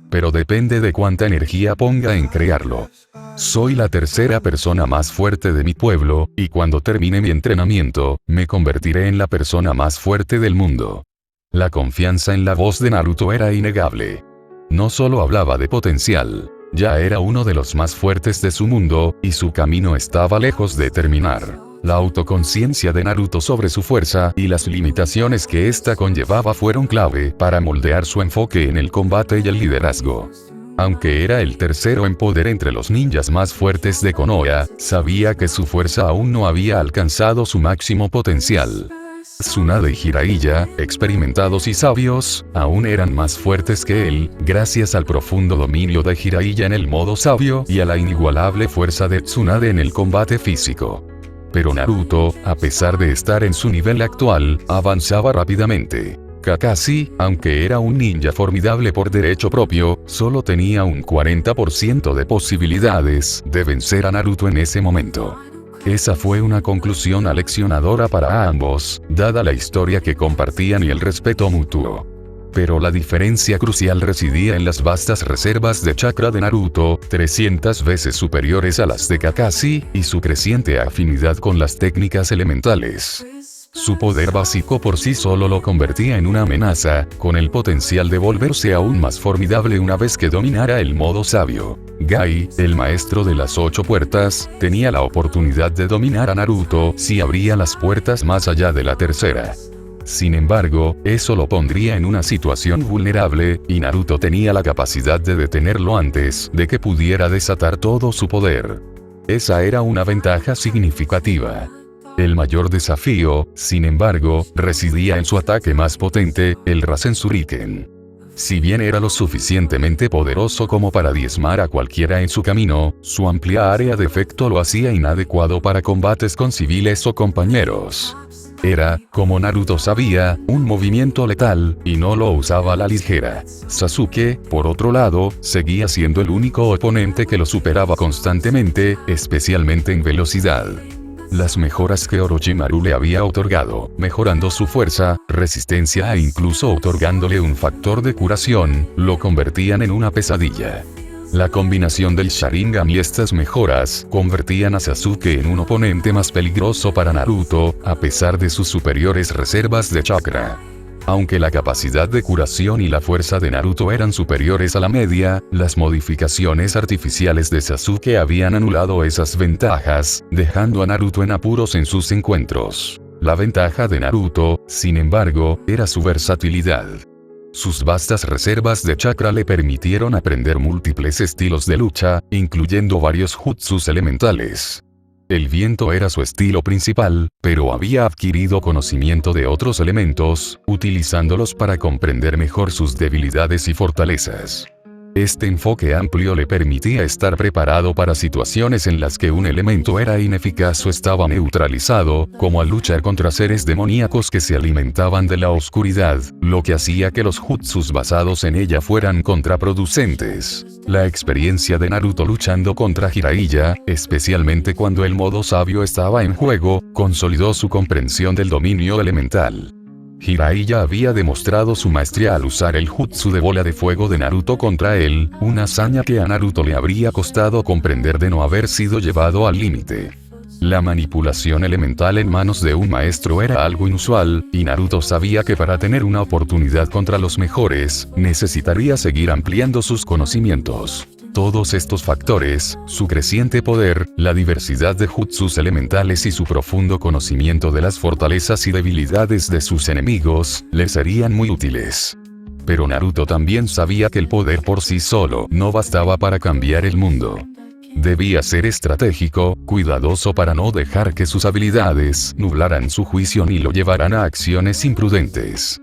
Pero depende de cuánta energía ponga en crearlo. Soy la tercera persona más fuerte de mi pueblo, y cuando termine mi entrenamiento, me convertiré en la persona más fuerte del mundo. La confianza en la voz de Naruto era innegable. No solo hablaba de potencial, ya era uno de los más fuertes de su mundo, y su camino estaba lejos de terminar. La autoconciencia de Naruto sobre su fuerza y las limitaciones que ésta conllevaba fueron clave para moldear su enfoque en el combate y el liderazgo. Aunque era el tercero en poder entre los ninjas más fuertes de Konoha, sabía que su fuerza aún no había alcanzado su máximo potencial. Tsunade y Jiraiya, experimentados y sabios, aún eran más fuertes que él, gracias al profundo dominio de Jiraiya en el modo sabio y a la inigualable fuerza de Tsunade en el combate físico. Pero Naruto, a pesar de estar en su nivel actual, avanzaba rápidamente. Kakashi, aunque era un ninja formidable por derecho propio, solo tenía un 40% de posibilidades de vencer a Naruto en ese momento. Esa fue una conclusión aleccionadora para ambos, dada la historia que compartían y el respeto mutuo. Pero la diferencia crucial residía en las vastas reservas de chakra de Naruto, 300 veces superiores a las de Kakashi, y su creciente afinidad con las técnicas elementales. Su poder básico por sí solo lo convertía en una amenaza, con el potencial de volverse aún más formidable una vez que dominara el modo sabio. Gai, el maestro de las 8 puertas, tenía la oportunidad de dominar a Naruto si abría las puertas más allá de la tercera. Sin embargo, eso lo pondría en una situación vulnerable, y Naruto tenía la capacidad de detenerlo antes de que pudiera desatar todo su poder. Esa era una ventaja significativa. El mayor desafío, sin embargo, residía en su ataque más potente, el Rasen Shuriken. Si bien era lo suficientemente poderoso como para diezmar a cualquiera en su camino, su amplia área de efecto lo hacía inadecuado para combates con civiles o compañeros. Era, como Naruto sabía, un movimiento letal, y no lo usaba a la ligera. Sasuke, por otro lado, seguía siendo el único oponente que lo superaba constantemente, especialmente en velocidad. Las mejoras que Orochimaru le había otorgado, mejorando su fuerza, resistencia e incluso otorgándole un factor de curación, lo convertían en una pesadilla. La combinación del Sharingan y estas mejoras convertían a Sasuke en un oponente más peligroso para Naruto, a pesar de sus superiores reservas de chakra. Aunque la capacidad de curación y la fuerza de Naruto eran superiores a la media, las modificaciones artificiales de Sasuke habían anulado esas ventajas, dejando a Naruto en apuros en sus encuentros. La ventaja de Naruto, sin embargo, era su versatilidad. Sus vastas reservas de chakra le permitieron aprender múltiples estilos de lucha, incluyendo varios jutsus elementales. El viento era su estilo principal, pero había adquirido conocimiento de otros elementos, utilizándolos para comprender mejor sus debilidades y fortalezas. Este enfoque amplio le permitía estar preparado para situaciones en las que un elemento era ineficaz o estaba neutralizado, como al luchar contra seres demoníacos que se alimentaban de la oscuridad, lo que hacía que los jutsus basados en ella fueran contraproducentes. La experiencia de Naruto luchando contra Jiraiya, especialmente cuando el modo sabio estaba en juego, consolidó su comprensión del dominio elemental. Jiraiya había demostrado su maestría al usar el jutsu de bola de fuego de Naruto contra él, una hazaña que a Naruto le habría costado comprender de no haber sido llevado al límite. La manipulación elemental en manos de un maestro era algo inusual, y Naruto sabía que para tener una oportunidad contra los mejores, necesitaría seguir ampliando sus conocimientos. Todos estos factores, su creciente poder, la diversidad de jutsus elementales y su profundo conocimiento de las fortalezas y debilidades de sus enemigos, le serían muy útiles. Pero Naruto también sabía que el poder por sí solo no bastaba para cambiar el mundo. Debía ser estratégico, cuidadoso para no dejar que sus habilidades nublaran su juicio ni lo llevaran a acciones imprudentes.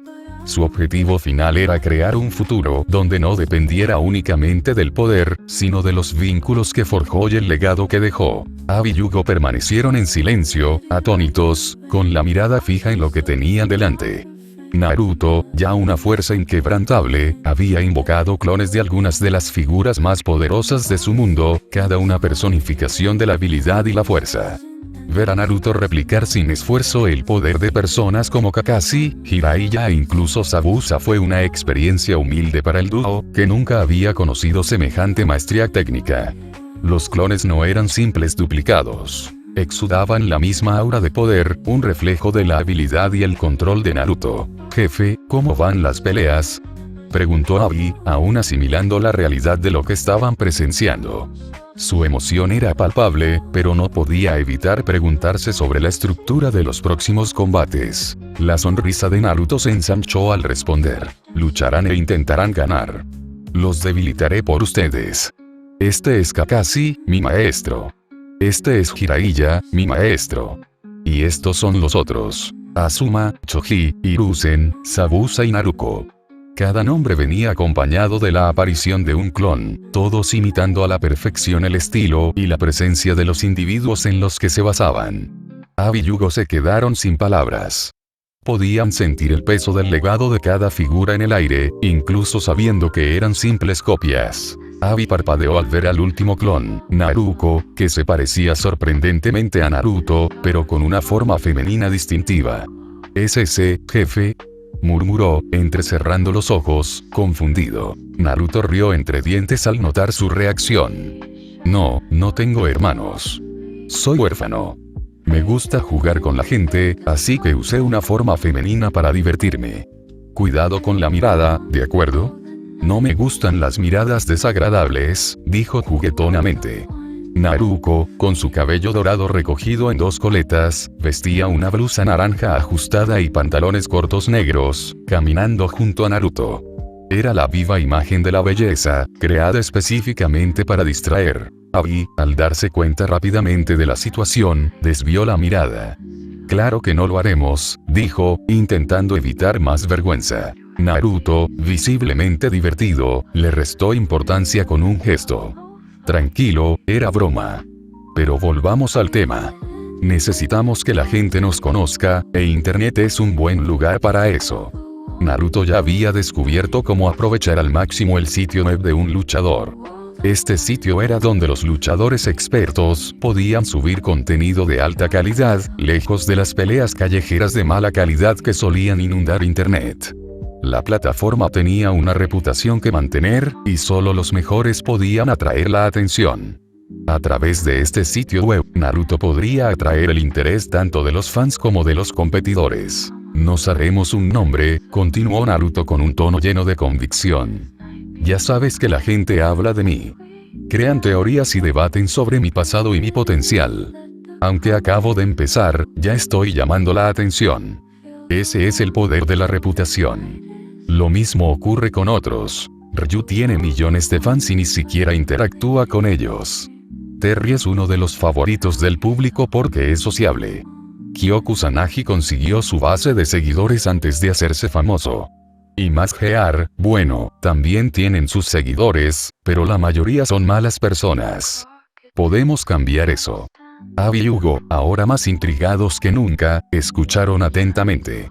Su objetivo final era crear un futuro donde no dependiera únicamente del poder, sino de los vínculos que forjó y el legado que dejó. Abi y Yugo permanecieron en silencio, atónitos, con la mirada fija en lo que tenían delante. Naruto, ya una fuerza inquebrantable, había invocado clones de algunas de las figuras más poderosas de su mundo, cada una personificación de la habilidad y la fuerza. Ver a Naruto replicar sin esfuerzo el poder de personas como Kakashi, Jiraiya e incluso Zabuza fue una experiencia humilde para el dúo, que nunca había conocido semejante maestría técnica. Los clones no eran simples duplicados. Exudaban la misma aura de poder, un reflejo de la habilidad y el control de Naruto. «Jefe, ¿cómo van las peleas?», preguntó Abi, aún asimilando la realidad de lo que estaban presenciando. Su emoción era palpable, pero no podía evitar preguntarse sobre la estructura de los próximos combates. La sonrisa de Naruto se ensanchó al responder: «Lucharán e intentarán ganar. Los debilitaré por ustedes. Este es Kakashi, mi maestro. Este es Jiraiya, mi maestro. Y estos son los otros: Asuma, Choji, Hiruzen, Zabuza y Naruto». Cada nombre venía acompañado de la aparición de un clon, todos imitando a la perfección el estilo y la presencia de los individuos en los que se basaban. Abi y Yugo se quedaron sin palabras. Podían sentir el peso del legado de cada figura en el aire, incluso sabiendo que eran simples copias. Abi parpadeó al ver al último clon, Naruto, que se parecía sorprendentemente a Naruto, pero con una forma femenina distintiva. «¿Es ese, jefe?», murmuró, entrecerrando los ojos, confundido. Naruto rió entre dientes al notar su reacción. «No, no tengo hermanos. Soy huérfano. Me gusta jugar con la gente, así que usé una forma femenina para divertirme. Cuidado con la mirada, ¿de acuerdo? No me gustan las miradas desagradables», dijo juguetonamente. Naruto, con su cabello dorado recogido en dos coletas, vestía una blusa naranja ajustada y pantalones cortos negros, caminando junto a Naruto. Era la viva imagen de la belleza, creada específicamente para distraer. Abi, al darse cuenta rápidamente de la situación, desvió la mirada. «Claro que no lo haremos», dijo, intentando evitar más vergüenza. Naruto, visiblemente divertido, le restó importancia con un gesto. «Tranquilo, era broma. Pero volvamos al tema. Necesitamos que la gente nos conozca, e Internet es un buen lugar para eso». Naruto ya había descubierto cómo aprovechar al máximo el sitio web de un luchador. Este sitio era donde los luchadores expertos podían subir contenido de alta calidad, lejos de las peleas callejeras de mala calidad que solían inundar Internet. La plataforma tenía una reputación que mantener, y solo los mejores podían atraer la atención. A través de este sitio web, Naruto podría atraer el interés tanto de los fans como de los competidores. «Nos haremos un nombre», continuó Naruto con un tono lleno de convicción. «Ya sabes que la gente habla de mí. Crean teorías y debaten sobre mi pasado y mi potencial. Aunque acabo de empezar, ya estoy llamando la atención. Ese es el poder de la reputación. Lo mismo ocurre con otros. Ryu tiene millones de fans y ni siquiera interactúa con ellos. Terry es uno de los favoritos del público porque es sociable. Kyoku Sanagi consiguió su base de seguidores antes de hacerse famoso. Y Masgear, bueno, también tienen sus seguidores, pero la mayoría son malas personas. Podemos cambiar eso». Abi y Yugo, ahora más intrigados que nunca, escucharon atentamente.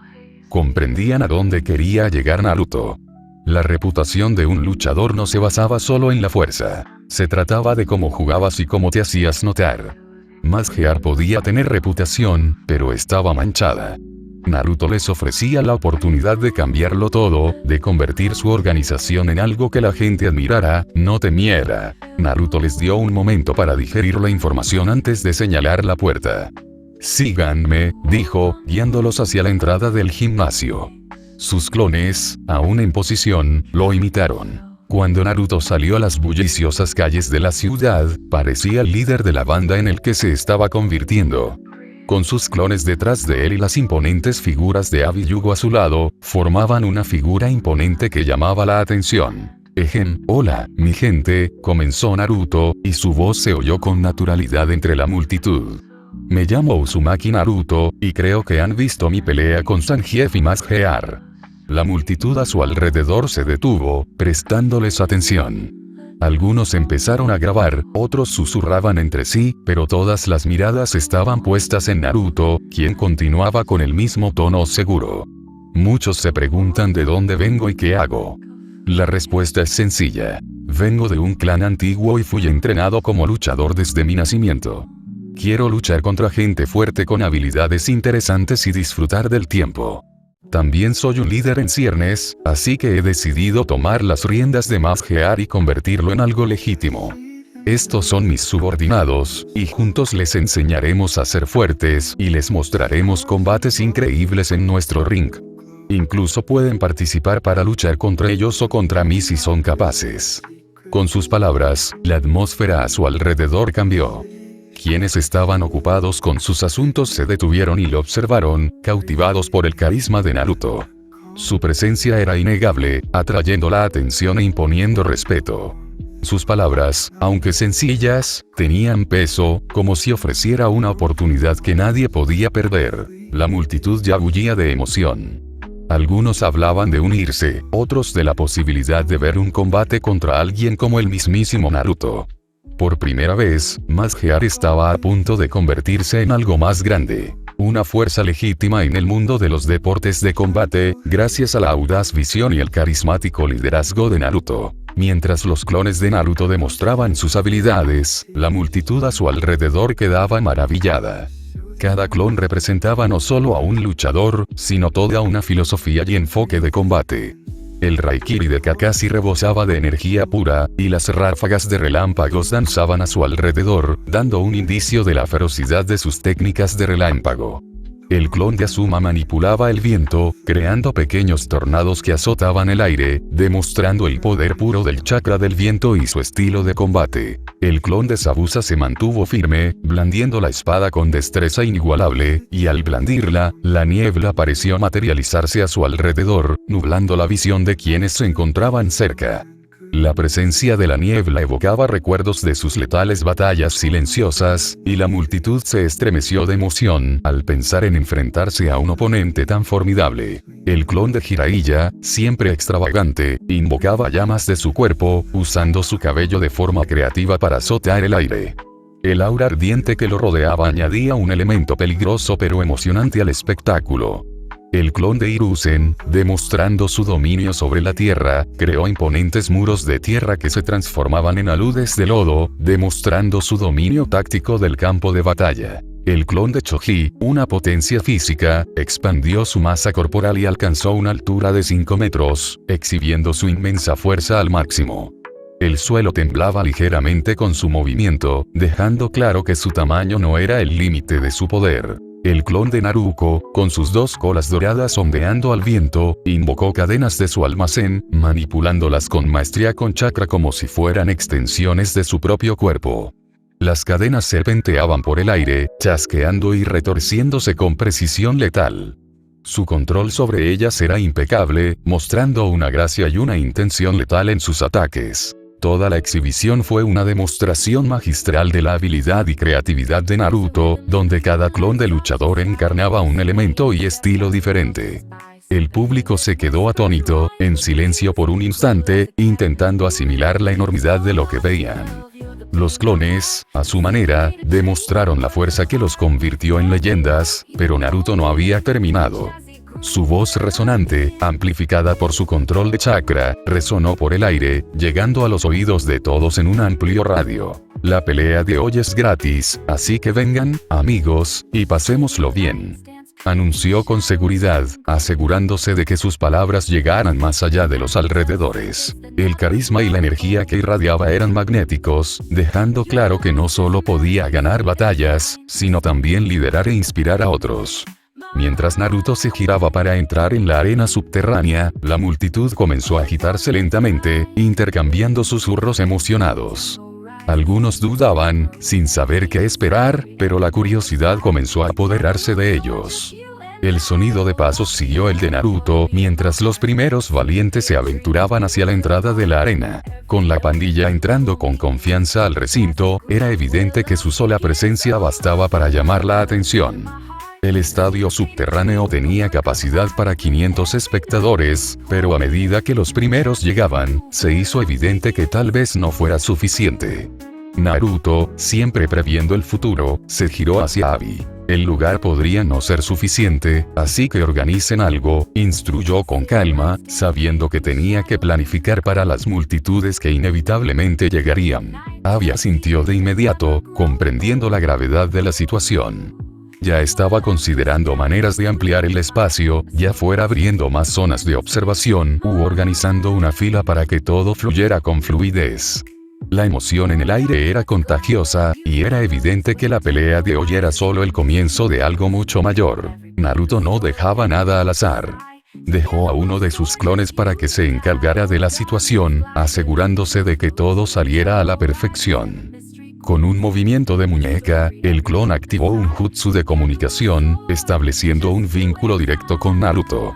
Comprendían a dónde quería llegar Naruto. La reputación de un luchador no se basaba solo en la fuerza. Se trataba de cómo jugabas y cómo te hacías notar. Masgear podía tener reputación, pero estaba manchada. Naruto les ofrecía la oportunidad de cambiarlo todo, de convertir su organización en algo que la gente admirara, no temiera. Naruto les dio un momento para digerir la información antes de señalar la puerta. «Síganme», dijo, guiándolos hacia la entrada del gimnasio. Sus clones, aún en posición, lo imitaron. Cuando Naruto salió a las bulliciosas calles de la ciudad, parecía el líder de la banda en el que se estaba convirtiendo. Con sus clones detrás de él y las imponentes figuras de Abi y Yugo a su lado, formaban una figura imponente que llamaba la atención. «Hola, mi gente», comenzó Naruto, y su voz se oyó con naturalidad entre la multitud. «Me llamo Uzumaki Naruto, y creo que han visto mi pelea con Zangief y Masgear». La multitud a su alrededor se detuvo, prestándoles atención. Algunos empezaron a grabar, otros susurraban entre sí, pero todas las miradas estaban puestas en Naruto, quien continuaba con el mismo tono seguro. «Muchos se preguntan de dónde vengo y qué hago. La respuesta es sencilla. Vengo de un clan antiguo y fui entrenado como luchador desde mi nacimiento. Quiero luchar contra gente fuerte con habilidades interesantes y disfrutar del tiempo. También soy un líder en ciernes, así que he decidido tomar las riendas de Masgear y convertirlo en algo legítimo. Estos son mis subordinados, y juntos les enseñaremos a ser fuertes y les mostraremos combates increíbles en nuestro ring. Incluso pueden participar para luchar contra ellos o contra mí si son capaces. Con sus palabras, la atmósfera a su alrededor cambió. Quienes estaban ocupados con sus asuntos se detuvieron y lo observaron, cautivados por el carisma de Naruto. Su presencia era innegable, atrayendo la atención e imponiendo respeto. Sus palabras, aunque sencillas, tenían peso, como si ofreciera una oportunidad que nadie podía perder. La multitud ya bullía de emoción. Algunos hablaban de unirse, otros de la posibilidad de ver un combate contra alguien como el mismísimo Naruto. Por primera vez, Masgear estaba a punto de convertirse en algo más grande. Una fuerza legítima en el mundo de los deportes de combate, gracias a la audaz visión y el carismático liderazgo de Naruto. Mientras los clones de Naruto demostraban sus habilidades, la multitud a su alrededor quedaba maravillada. Cada clon representaba no solo a un luchador, sino toda una filosofía y enfoque de combate. El Raikiri de Kakashi rebosaba de energía pura, y las ráfagas de relámpagos danzaban a su alrededor, dando un indicio de la ferocidad de sus técnicas de relámpago. El clon de Asuma manipulaba el viento, creando pequeños tornados que azotaban el aire, demostrando el poder puro del chakra del viento y su estilo de combate. El clon de Zabuza se mantuvo firme, blandiendo la espada con destreza inigualable, y al blandirla, la niebla pareció materializarse a su alrededor, nublando la visión de quienes se encontraban cerca. La presencia de la niebla evocaba recuerdos de sus letales batallas silenciosas, y la multitud se estremeció de emoción al pensar en enfrentarse a un oponente tan formidable. El clon de Jiraiya, siempre extravagante, invocaba llamas de su cuerpo, usando su cabello de forma creativa para azotar el aire. El aura ardiente que lo rodeaba añadía un elemento peligroso pero emocionante al espectáculo. El clon de Hiruzen, demostrando su dominio sobre la tierra, creó imponentes muros de tierra que se transformaban en aludes de lodo, demostrando su dominio táctico del campo de batalla. El clon de Choji, una potencia física, expandió su masa corporal y alcanzó una altura de 5 metros, exhibiendo su inmensa fuerza al máximo. El suelo temblaba ligeramente con su movimiento, dejando claro que su tamaño no era el límite de su poder. El clon de Naruto, con sus dos colas doradas ondeando al viento, invocó cadenas de su almacén, manipulándolas con maestría con chakra como si fueran extensiones de su propio cuerpo. Las cadenas serpenteaban por el aire, chasqueando y retorciéndose con precisión letal. Su control sobre ellas era impecable, mostrando una gracia y una intención letal en sus ataques. Toda la exhibición fue una demostración magistral de la habilidad y creatividad de Naruto, donde cada clon de luchador encarnaba un elemento y estilo diferente. El público se quedó atónito, en silencio por un instante, intentando asimilar la enormidad de lo que veían. Los clones, a su manera, demostraron la fuerza que los convirtió en leyendas, pero Naruto no había terminado. Su voz resonante, amplificada por su control de chakra, resonó por el aire, llegando a los oídos de todos en un amplio radio. La pelea de hoy es gratis, así que vengan, amigos, y pasémoslo bien. Anunció con seguridad, asegurándose de que sus palabras llegaran más allá de los alrededores. El carisma y la energía que irradiaba eran magnéticos, dejando claro que no solo podía ganar batallas, sino también liderar e inspirar a otros. Mientras Naruto se giraba para entrar en la arena subterránea, la multitud comenzó a agitarse lentamente, intercambiando susurros emocionados. Algunos dudaban, sin saber qué esperar, pero la curiosidad comenzó a apoderarse de ellos. El sonido de pasos siguió el de Naruto, mientras los primeros valientes se aventuraban hacia la entrada de la arena. Con la pandilla entrando con confianza al recinto, era evidente que su sola presencia bastaba para llamar la atención. El estadio subterráneo tenía capacidad para 500 espectadores, pero a medida que los primeros llegaban, se hizo evidente que tal vez no fuera suficiente. Naruto, siempre previendo el futuro, se giró hacia Abi. El lugar podría no ser suficiente, así que organicen algo, instruyó con calma, sabiendo que tenía que planificar para las multitudes que inevitablemente llegarían. Abia sintió de inmediato, comprendiendo la gravedad de la situación. Ya estaba considerando maneras de ampliar el espacio, ya fuera abriendo más zonas de observación u organizando una fila para que todo fluyera con fluidez. La emoción en el aire era contagiosa, y era evidente que la pelea de hoy era solo el comienzo de algo mucho mayor. Naruto no dejaba nada al azar. Dejó a uno de sus clones para que se encargara de la situación, asegurándose de que todo saliera a la perfección. Con un movimiento de muñeca, el clon activó un jutsu de comunicación, estableciendo un vínculo directo con Naruto.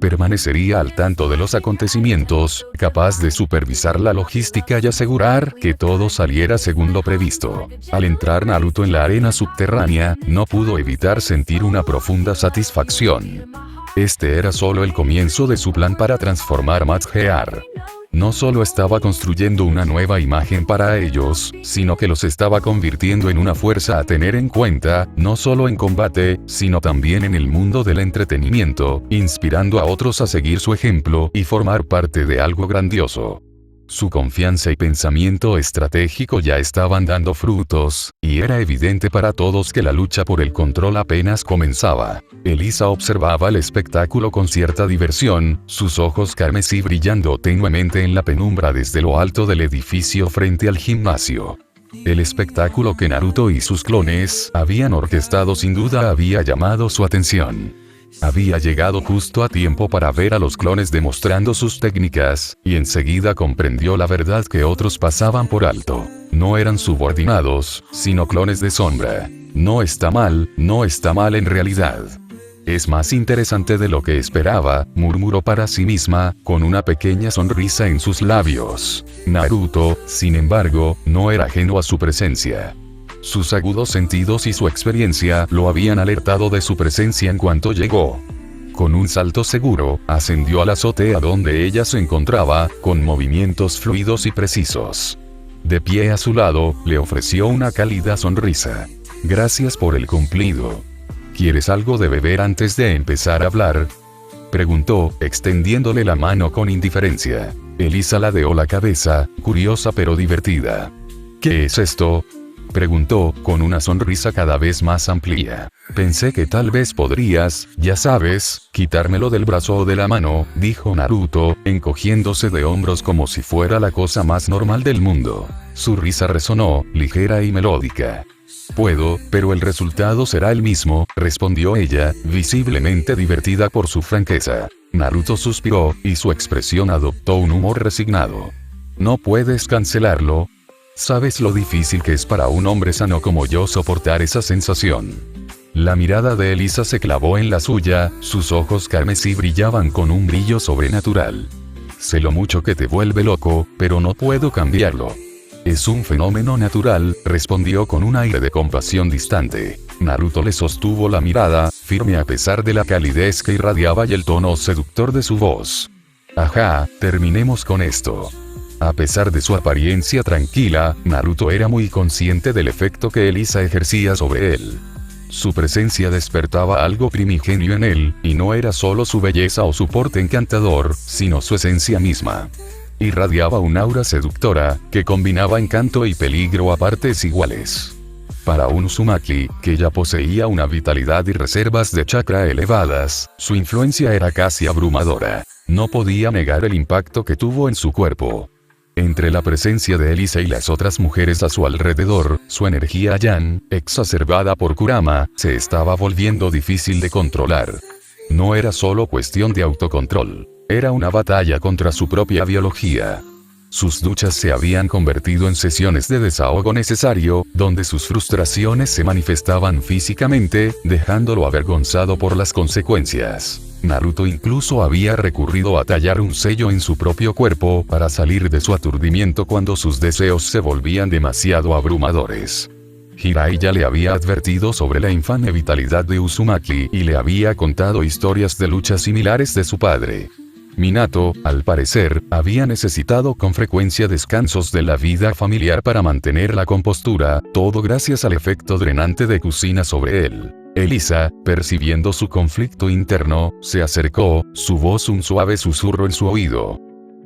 Permanecería al tanto de los acontecimientos, capaz de supervisar la logística y asegurar que todo saliera según lo previsto. Al entrar Naruto en la arena subterránea, no pudo evitar sentir una profunda satisfacción. Este era solo el comienzo de su plan para transformar Madgear. No solo estaba construyendo una nueva imagen para ellos, sino que los estaba convirtiendo en una fuerza a tener en cuenta, no solo en combate, sino también en el mundo del entretenimiento, inspirando a otros a seguir su ejemplo y formar parte de algo grandioso. Su confianza y pensamiento estratégico ya estaban dando frutos, y era evidente para todos que la lucha por el control apenas comenzaba. Elisa observaba el espectáculo con cierta diversión, sus ojos carmesí brillando tenuemente en la penumbra desde lo alto del edificio frente al gimnasio. El espectáculo que Naruto y sus clones habían orquestado sin duda había llamado su atención. Había llegado justo a tiempo para ver a los clones demostrando sus técnicas, y enseguida comprendió la verdad que otros pasaban por alto. No eran subordinados, sino clones de sombra. No está mal en realidad. Es más interesante de lo que esperaba, murmuró para sí misma, con una pequeña sonrisa en sus labios. Naruto, sin embargo, no era ajeno a su presencia. Sus agudos sentidos y su experiencia lo habían alertado de su presencia en cuanto llegó. Con un salto seguro, ascendió a la azotea donde ella se encontraba, con movimientos fluidos y precisos. De pie a su lado, le ofreció una cálida sonrisa. Gracias por el cumplido. ¿Quieres algo de beber antes de empezar a hablar?, preguntó, extendiéndole la mano con indiferencia. Elisa ladeó la cabeza, curiosa pero divertida. ¿Qué es esto?, preguntó, con una sonrisa cada vez más amplia. Pensé que tal vez podrías, ya sabes, quitármelo del brazo o de la mano, dijo Naruto, encogiéndose de hombros como si fuera la cosa más normal del mundo. Su risa resonó, ligera y melódica. Puedo, pero el resultado será el mismo, respondió ella, visiblemente divertida por su franqueza. Naruto suspiró, y su expresión adoptó un humor resignado. ¿No puedes cancelarlo? ¿Sabes lo difícil que es para un hombre sano como yo soportar esa sensación? La mirada de Elisa se clavó en la suya, sus ojos carmesí brillaban con un brillo sobrenatural. Sé lo mucho que te vuelve loco, pero no puedo cambiarlo. Es un fenómeno natural, respondió con un aire de compasión distante. Naruto le sostuvo la mirada, firme a pesar de la calidez que irradiaba y el tono seductor de su voz. Ajá, terminemos con esto. A pesar de su apariencia tranquila, Naruto era muy consciente del efecto que Elisa ejercía sobre él. Su presencia despertaba algo primigenio en él, y no era solo su belleza o su porte encantador, sino su esencia misma. Irradiaba un aura seductora, que combinaba encanto y peligro a partes iguales. Para un Uzumaki, que ya poseía una vitalidad y reservas de chakra elevadas, su influencia era casi abrumadora. No podía negar el impacto que tuvo en su cuerpo. Entre la presencia de Elisa y las otras mujeres a su alrededor, su energía Yang, exacerbada por Kurama, se estaba volviendo difícil de controlar. No era solo cuestión de autocontrol. Era una batalla contra su propia biología. Sus duchas se habían convertido en sesiones de desahogo necesario, donde sus frustraciones se manifestaban físicamente, dejándolo avergonzado por las consecuencias. Naruto incluso había recurrido a tallar un sello en su propio cuerpo para salir de su aturdimiento cuando sus deseos se volvían demasiado abrumadores. Jiraiya le había advertido sobre la infame vitalidad de Uzumaki y le había contado historias de luchas similares de su padre. Minato, al parecer, había necesitado con frecuencia descansos de la vida familiar para mantener la compostura, todo gracias al efecto drenante de Kushina sobre él. Elisa, percibiendo su conflicto interno, se acercó, su voz un suave susurro en su oído.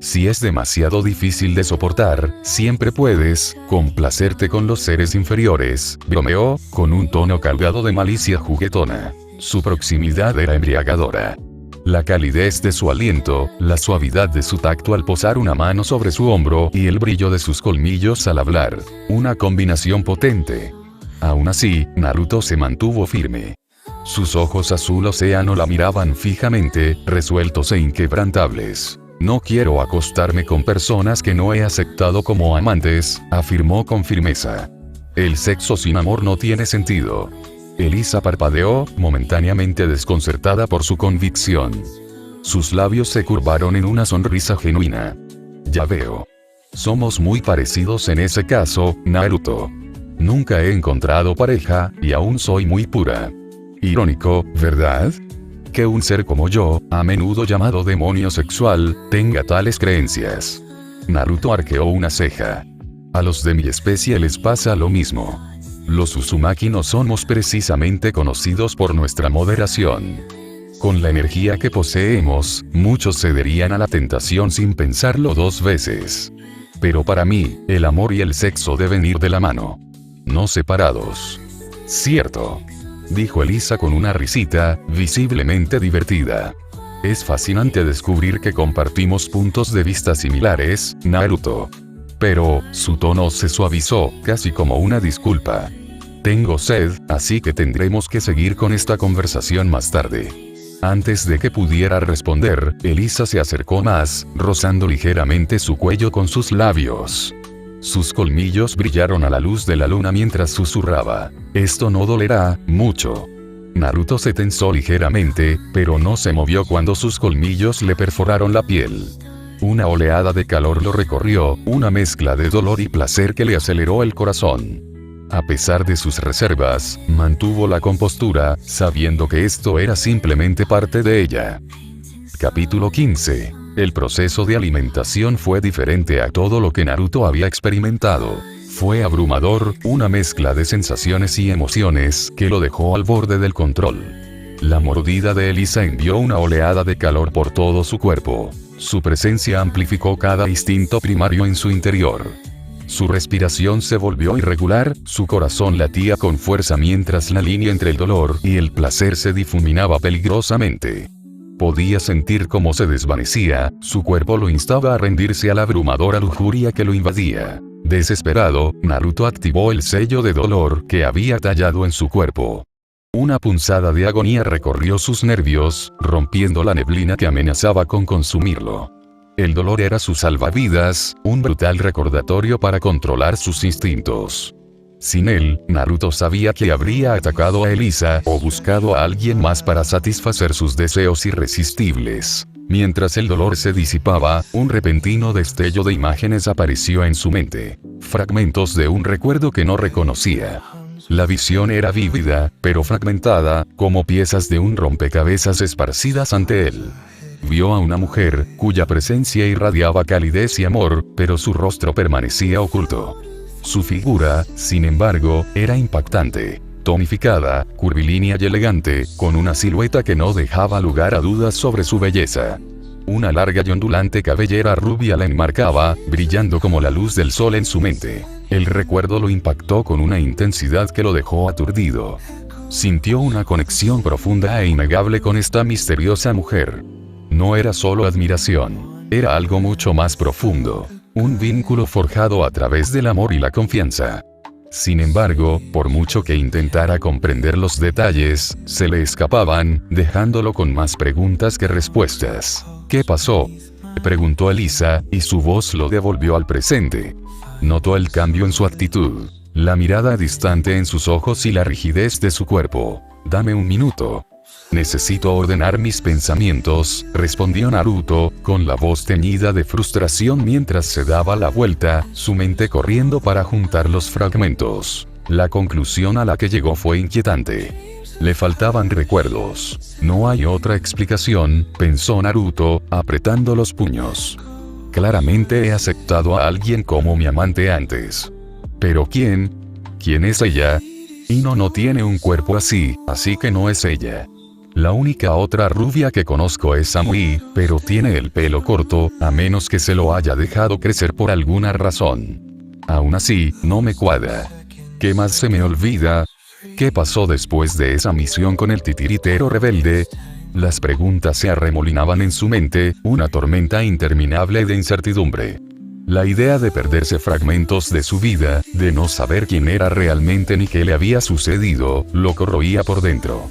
Si es demasiado difícil de soportar, siempre puedes complacerte con los seres inferiores, bromeó, con un tono cargado de malicia juguetona. Su proximidad era embriagadora. La calidez de su aliento, la suavidad de su tacto al posar una mano sobre su hombro y el brillo de sus colmillos al hablar. Una combinación potente. Aún así, Naruto se mantuvo firme. Sus ojos azul océano la miraban fijamente, resueltos e inquebrantables. No quiero acostarme con personas que no he aceptado como amantes, afirmó con firmeza. El sexo sin amor no tiene sentido. Elisa parpadeó, momentáneamente desconcertada por su convicción. Sus labios se curvaron en una sonrisa genuina. Ya veo. Somos muy parecidos en ese caso, Naruto. Nunca he encontrado pareja, y aún soy muy pura. Irónico, ¿verdad? Que un ser como yo, a menudo llamado demonio sexual, tenga tales creencias. Naruto arqueó una ceja. A los de mi especie les pasa lo mismo. Los Uzumaki no somos precisamente conocidos por nuestra moderación. Con la energía que poseemos, muchos cederían a la tentación sin pensarlo dos veces. Pero para mí, el amor y el sexo deben ir de la mano. No separados. Cierto. Dijo Elisa con una risita, visiblemente divertida. Es fascinante descubrir que compartimos puntos de vista similares, Naruto. Pero, su tono se suavizó, casi como una disculpa. Tengo sed, así que tendremos que seguir con esta conversación más tarde. Antes de que pudiera responder, Elisa se acercó más, rozando ligeramente su cuello con sus labios. Sus colmillos brillaron a la luz de la luna mientras susurraba. Esto no dolerá mucho. Naruto se tensó ligeramente, pero no se movió cuando sus colmillos le perforaron la piel. Una oleada de calor lo recorrió, una mezcla de dolor y placer que le aceleró el corazón. A pesar de sus reservas, mantuvo la compostura, sabiendo que esto era simplemente parte de ella. Capítulo 15. El proceso de alimentación fue diferente a todo lo que Naruto había experimentado. Fue abrumador, una mezcla de sensaciones y emociones que lo dejó al borde del control. La mordida de Elisa envió una oleada de calor por todo su cuerpo. Su presencia amplificó cada instinto primario en su interior. Su respiración se volvió irregular, su corazón latía con fuerza mientras la línea entre el dolor y el placer se difuminaba peligrosamente. Podía sentir cómo se desvanecía, su cuerpo lo instaba a rendirse a la abrumadora lujuria que lo invadía. Desesperado, Naruto activó el sello de dolor que había tallado en su cuerpo. Una punzada de agonía recorrió sus nervios, rompiendo la neblina que amenazaba con consumirlo. El dolor era su salvavidas, un brutal recordatorio para controlar sus instintos. Sin él, Naruto sabía que habría atacado a Elisa o buscado a alguien más para satisfacer sus deseos irresistibles. Mientras el dolor se disipaba, un repentino destello de imágenes apareció en su mente. Fragmentos de un recuerdo que no reconocía. La visión era vívida, pero fragmentada, como piezas de un rompecabezas esparcidas ante él. Vio a una mujer, cuya presencia irradiaba calidez y amor, pero su rostro permanecía oculto. Su figura, sin embargo, era impactante, tonificada, curvilínea y elegante, con una silueta que no dejaba lugar a dudas sobre su belleza. Una larga y ondulante cabellera rubia la enmarcaba, brillando como la luz del sol en su mente. El recuerdo lo impactó con una intensidad que lo dejó aturdido. Sintió una conexión profunda e innegable con esta misteriosa mujer. No era solo admiración, era algo mucho más profundo. Un vínculo forjado a través del amor y la confianza. Sin embargo, por mucho que intentara comprender los detalles, se le escapaban, dejándolo con más preguntas que respuestas. ¿Qué pasó?, preguntó Elisa, y su voz lo devolvió al presente. Notó el cambio en su actitud, la mirada distante en sus ojos y la rigidez de su cuerpo. Dame un minuto. Necesito ordenar mis pensamientos, respondió Naruto, con la voz teñida de frustración mientras se daba la vuelta, su mente corriendo para juntar los fragmentos. La conclusión a la que llegó fue inquietante. Le faltaban recuerdos. No hay otra explicación, pensó Naruto, apretando los puños. Claramente he aceptado a alguien como mi amante antes. ¿Pero quién? ¿Quién es ella? Ino no tiene un cuerpo así, así que no es ella. La única otra rubia que conozco es Samui, pero tiene el pelo corto, a menos que se lo haya dejado crecer por alguna razón. Aún así, no me cuadra. ¿Qué más se me olvida? ¿Qué pasó después de esa misión con el titiritero rebelde? Las preguntas se arremolinaban en su mente, una tormenta interminable de incertidumbre. La idea de perderse fragmentos de su vida, de no saber quién era realmente ni qué le había sucedido, lo corroía por dentro.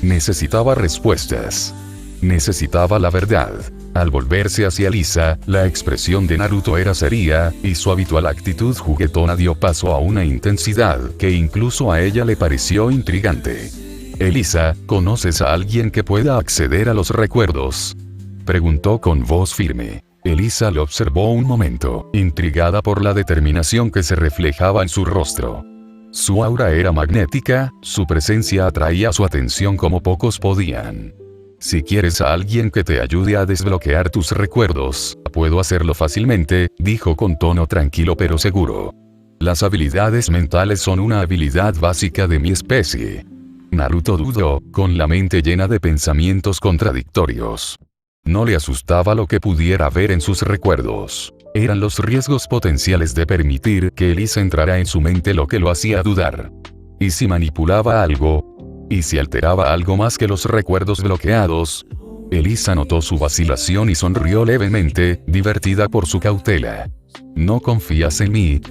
Necesitaba respuestas. Necesitaba la verdad. Al volverse hacia Lisa, la expresión de Naruto era seria, y su habitual actitud juguetona dio paso a una intensidad que incluso a ella le pareció intrigante. «Elisa, ¿conoces a alguien que pueda acceder a los recuerdos?», preguntó con voz firme. Elisa le observó un momento, intrigada por la determinación que se reflejaba en su rostro. Su aura era magnética, su presencia atraía su atención como pocos podían. «Si quieres a alguien que te ayude a desbloquear tus recuerdos, puedo hacerlo fácilmente», dijo con tono tranquilo pero seguro. «Las habilidades mentales son una habilidad básica de mi especie». Naruto dudó, con la mente llena de pensamientos contradictorios. No le asustaba lo que pudiera ver en sus recuerdos. Eran los riesgos potenciales de permitir que Elisa entrara en su mente lo que lo hacía dudar. ¿Y si manipulaba algo? ¿Y si alteraba algo más que los recuerdos bloqueados? Elisa notó su vacilación y sonrió levemente, divertida por su cautela. «¿No confías en mí?»,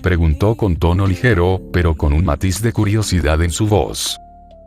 preguntó con tono ligero, pero con un matiz de curiosidad en su voz.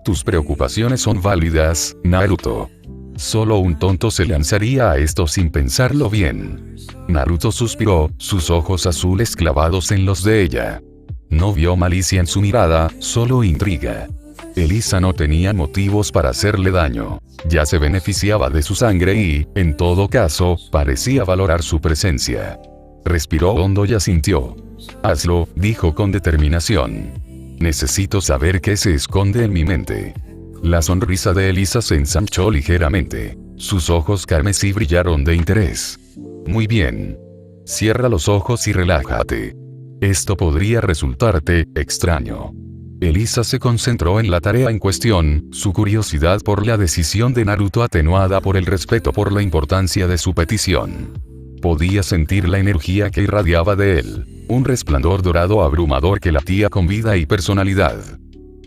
«Tus preocupaciones son válidas, Naruto. Solo un tonto se lanzaría a esto sin pensarlo bien». Naruto suspiró, sus ojos azules clavados en los de ella. No vio malicia en su mirada, solo intriga. Elisa no tenía motivos para hacerle daño. Ya se beneficiaba de su sangre y, en todo caso, parecía valorar su presencia. Respiró hondo y asintió. «Hazlo», dijo con determinación. «Necesito saber qué se esconde en mi mente». La sonrisa de Elisa se ensanchó ligeramente. Sus ojos carmesí brillaron de interés. «Muy bien. Cierra los ojos y relájate. Esto podría resultarte extraño». Elisa se concentró en la tarea en cuestión, su curiosidad por la decisión de Naruto atenuada por el respeto por la importancia de su petición. Podía sentir la energía que irradiaba de él, un resplandor dorado abrumador que latía con vida y personalidad.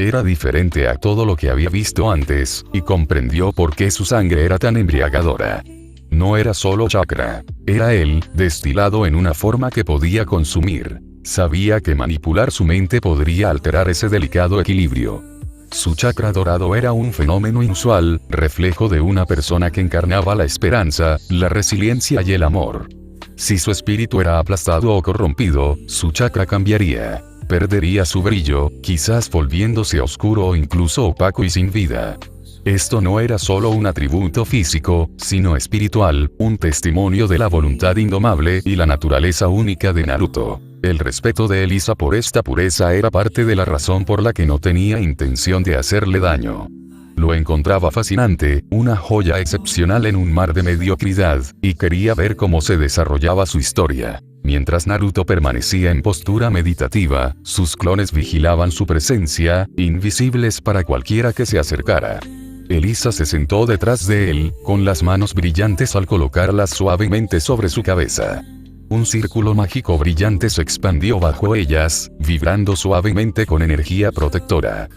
Era diferente a todo lo que había visto antes, y comprendió por qué su sangre era tan embriagadora. No era solo chakra, era él, destilado en una forma que podía consumir. Sabía que manipular su mente podría alterar ese delicado equilibrio. Su chakra dorado era un fenómeno inusual, reflejo de una persona que encarnaba la esperanza, la resiliencia y el amor. Si su espíritu era aplastado o corrompido, su chakra cambiaría. Perdería su brillo, quizás volviéndose oscuro o incluso opaco y sin vida. Esto no era solo un atributo físico, sino espiritual, un testimonio de la voluntad indomable y la naturaleza única de Naruto. El respeto de Elisa por esta pureza era parte de la razón por la que no tenía intención de hacerle daño. Lo encontraba fascinante, una joya excepcional en un mar de mediocridad, y quería ver cómo se desarrollaba su historia. Mientras Naruto permanecía en postura meditativa, sus clones vigilaban su presencia, invisibles para cualquiera que se acercara. Elisa se sentó detrás de él, con las manos brillantes al colocarlas suavemente sobre su cabeza. Un círculo mágico brillante se expandió bajo ellas, vibrando suavemente con energía protectora.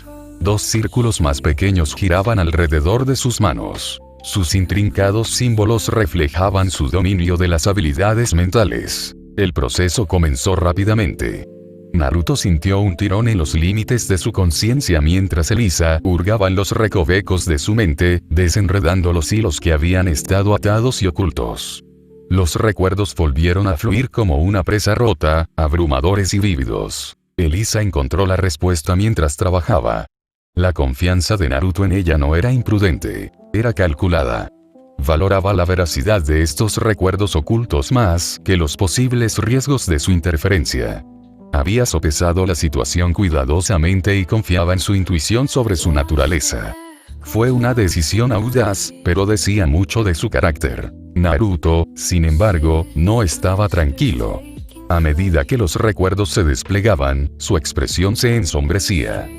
Dos círculos más pequeños giraban alrededor de sus manos. Sus intrincados símbolos reflejaban su dominio de las habilidades mentales. El proceso comenzó rápidamente. Naruto sintió un tirón en los límites de su conciencia mientras Elisa hurgaba en los recovecos de su mente, desenredando los hilos que habían estado atados y ocultos. Los recuerdos volvieron a fluir como una presa rota, abrumadores y vívidos. Elisa encontró la respuesta mientras trabajaba. La confianza de Naruto en ella no era imprudente, era calculada. Valoraba la veracidad de estos recuerdos ocultos más que los posibles riesgos de su interferencia. Había sopesado la situación cuidadosamente y confiaba en su intuición sobre su naturaleza. Fue una decisión audaz, pero decía mucho de su carácter. Naruto, sin embargo, no estaba tranquilo. A medida que los recuerdos se desplegaban, su expresión se ensombrecía.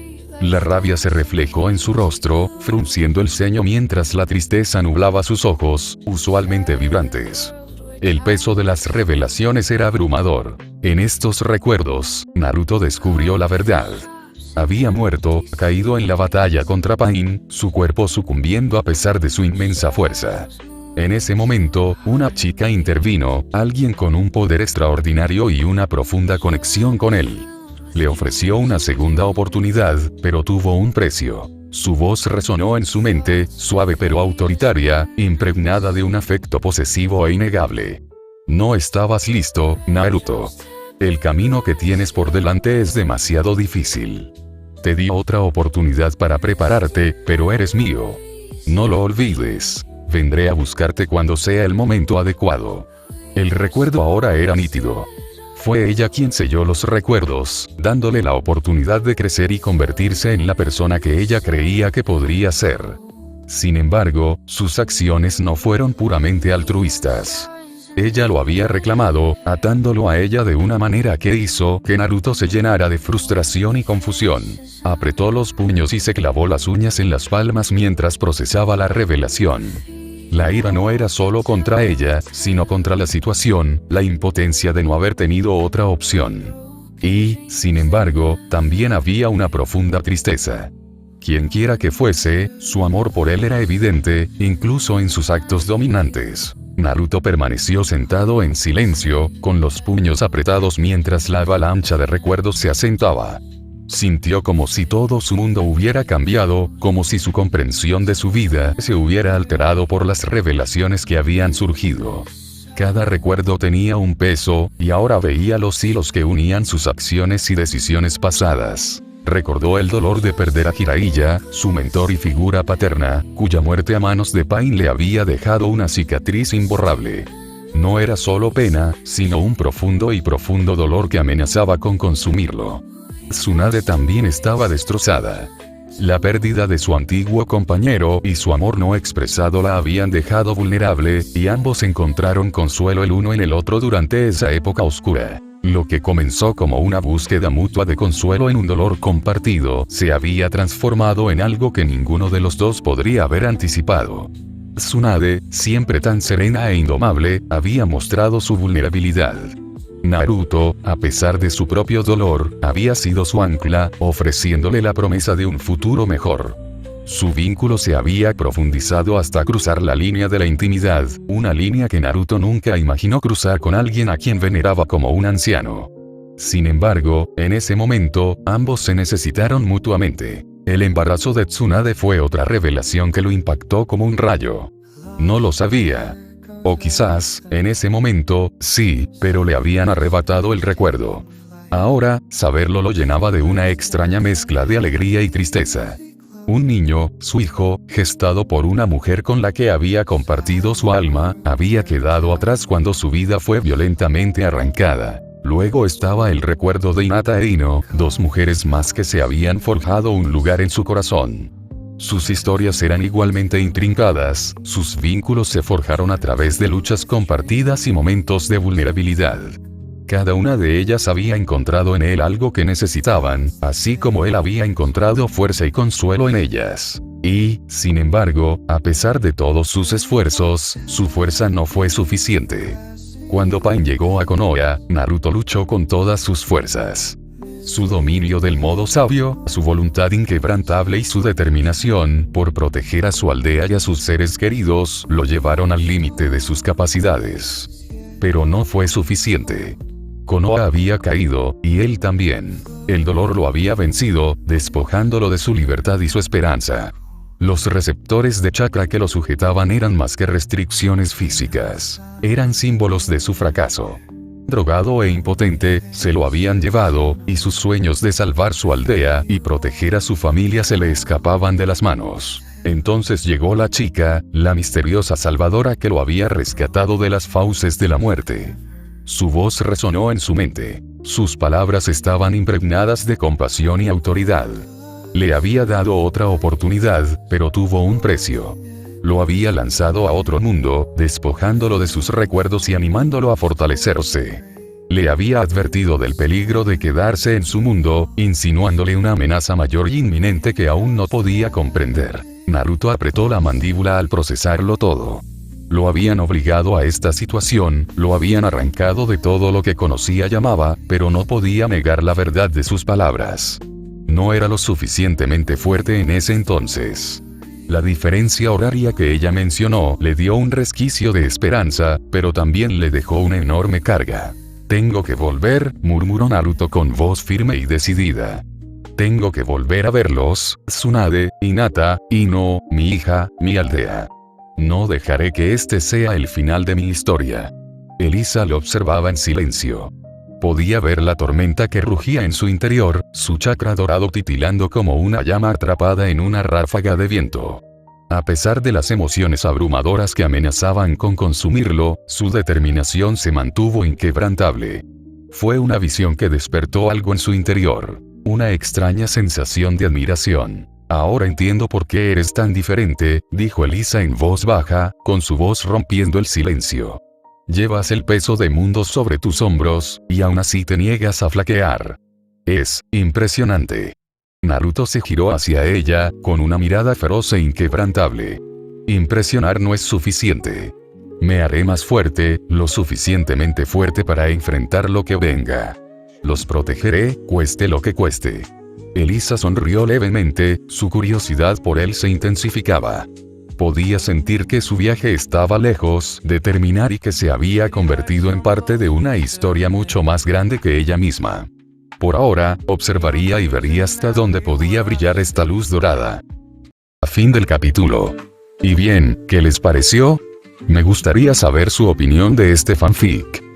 La rabia se reflejó en su rostro, frunciendo el ceño mientras la tristeza nublaba sus ojos, usualmente vibrantes. El peso de las revelaciones era abrumador. En estos recuerdos, Naruto descubrió la verdad. Había muerto, caído en la batalla contra Pain, su cuerpo sucumbiendo a pesar de su inmensa fuerza. En ese momento, una chica intervino, alguien con un poder extraordinario y una profunda conexión con él. Le ofreció una segunda oportunidad, pero tuvo un precio. Su voz resonó en su mente, suave pero autoritaria, impregnada de un afecto posesivo e innegable. No estabas listo, Naruto. El camino que tienes por delante es demasiado difícil. Te di otra oportunidad para prepararte, pero eres mío. No lo olvides. Vendré a buscarte cuando sea el momento adecuado. El recuerdo ahora era nítido. Fue ella quien selló los recuerdos, dándole la oportunidad de crecer y convertirse en la persona que ella creía que podría ser. Sin embargo, sus acciones no fueron puramente altruistas. Ella lo había reclamado, atándolo a ella de una manera que hizo que Naruto se llenara de frustración y confusión. Apretó los puños y se clavó las uñas en las palmas mientras procesaba la revelación. La ira no era solo contra ella, sino contra la situación, la impotencia de no haber tenido otra opción. Y, sin embargo, también había una profunda tristeza. Quienquiera que fuese, su amor por él era evidente, incluso en sus actos dominantes. Naruto permaneció sentado en silencio, con los puños apretados mientras la avalancha de recuerdos se asentaba. Sintió como si todo su mundo hubiera cambiado, como si su comprensión de su vida se hubiera alterado por las revelaciones que habían surgido. Cada recuerdo tenía un peso, y ahora veía los hilos que unían sus acciones y decisiones pasadas. Recordó el dolor de perder a Jiraiya, su mentor y figura paterna, cuya muerte a manos de Pain le había dejado una cicatriz imborrable. No era solo pena, sino un profundo dolor que amenazaba con consumirlo. Tsunade también estaba destrozada. La pérdida de su antiguo compañero y su amor no expresado la habían dejado vulnerable, y ambos encontraron consuelo el uno en el otro durante esa época oscura. Lo que comenzó como una búsqueda mutua de consuelo en un dolor compartido, se había transformado en algo que ninguno de los dos podría haber anticipado. Tsunade, siempre tan serena e indomable, había mostrado su vulnerabilidad. Naruto, a pesar de su propio dolor, había sido su ancla, ofreciéndole la promesa de un futuro mejor. Su vínculo se había profundizado hasta cruzar la línea de la intimidad, una línea que Naruto nunca imaginó cruzar con alguien a quien veneraba como un anciano. Sin embargo, en ese momento, ambos se necesitaron mutuamente. El embarazo de Tsunade fue otra revelación que lo impactó como un rayo. No lo sabía. O quizás, en ese momento, sí, pero le habían arrebatado el recuerdo. Ahora, saberlo lo llenaba de una extraña mezcla de alegría y tristeza. Un niño, su hijo, gestado por una mujer con la que había compartido su alma, había quedado atrás cuando su vida fue violentamente arrancada. Luego estaba el recuerdo de Hinata e Ino, dos mujeres más que se habían forjado un lugar en su corazón. Sus historias eran igualmente intrincadas, sus vínculos se forjaron a través de luchas compartidas y momentos de vulnerabilidad. Cada una de ellas había encontrado en él algo que necesitaban, así como él había encontrado fuerza y consuelo en ellas. Y, sin embargo, a pesar de todos sus esfuerzos, su fuerza no fue suficiente. Cuando Pain llegó a Konoha, Naruto luchó con todas sus fuerzas. Su dominio del modo sabio, su voluntad inquebrantable y su determinación por proteger a su aldea y a sus seres queridos lo llevaron al límite de sus capacidades. Pero no fue suficiente. Konoha había caído, y él también. El dolor lo había vencido, despojándolo de su libertad y su esperanza. Los receptores de chakra que lo sujetaban eran más que restricciones físicas. Eran símbolos de su fracaso. Drogado e impotente, se lo habían llevado, y sus sueños de salvar su aldea y proteger a su familia se le escapaban de las manos. Entonces llegó la chica, la misteriosa salvadora que lo había rescatado de las fauces de la muerte. Su voz resonó en su mente. Sus palabras estaban impregnadas de compasión y autoridad. Le había dado otra oportunidad, pero tuvo un precio. Lo había lanzado a otro mundo, despojándolo de sus recuerdos y animándolo a fortalecerse. Le había advertido del peligro de quedarse en su mundo, insinuándole una amenaza mayor y inminente que aún no podía comprender. Naruto apretó la mandíbula al procesarlo todo. Lo habían obligado a esta situación, lo habían arrancado de todo lo que conocía y amaba, pero no podía negar la verdad de sus palabras. No era lo suficientemente fuerte en ese entonces. La diferencia horaria que ella mencionó le dio un resquicio de esperanza, pero también le dejó una enorme carga. Tengo que volver, murmuró Naruto con voz firme y decidida. Tengo que volver a verlos, Tsunade, Hinata, Ino, mi hija, mi aldea. No dejaré que este sea el final de mi historia. Elisa lo observaba en silencio. Podía ver la tormenta que rugía en su interior, su chakra dorado titilando como una llama atrapada en una ráfaga de viento. A pesar de las emociones abrumadoras que amenazaban con consumirlo, su determinación se mantuvo inquebrantable. Fue una visión que despertó algo en su interior. Una extraña sensación de admiración. Ahora entiendo por qué eres tan diferente, dijo Elisa en voz baja, con su voz rompiendo el silencio. Llevas el peso de mundos sobre tus hombros, y aún así te niegas a flaquear. Es impresionante. Naruto se giró hacia ella, con una mirada feroz e inquebrantable. Impresionar no es suficiente. Me haré más fuerte, lo suficientemente fuerte para enfrentar lo que venga. Los protegeré, cueste lo que cueste. Elisa sonrió levemente, su curiosidad por él se intensificaba. Podía sentir que su viaje estaba lejos de terminar y que se había convertido en parte de una historia mucho más grande que ella misma. Por ahora, observaría y vería hasta dónde podía brillar esta luz dorada. Fin del capítulo. Y bien, ¿qué les pareció? Me gustaría saber su opinión de este fanfic.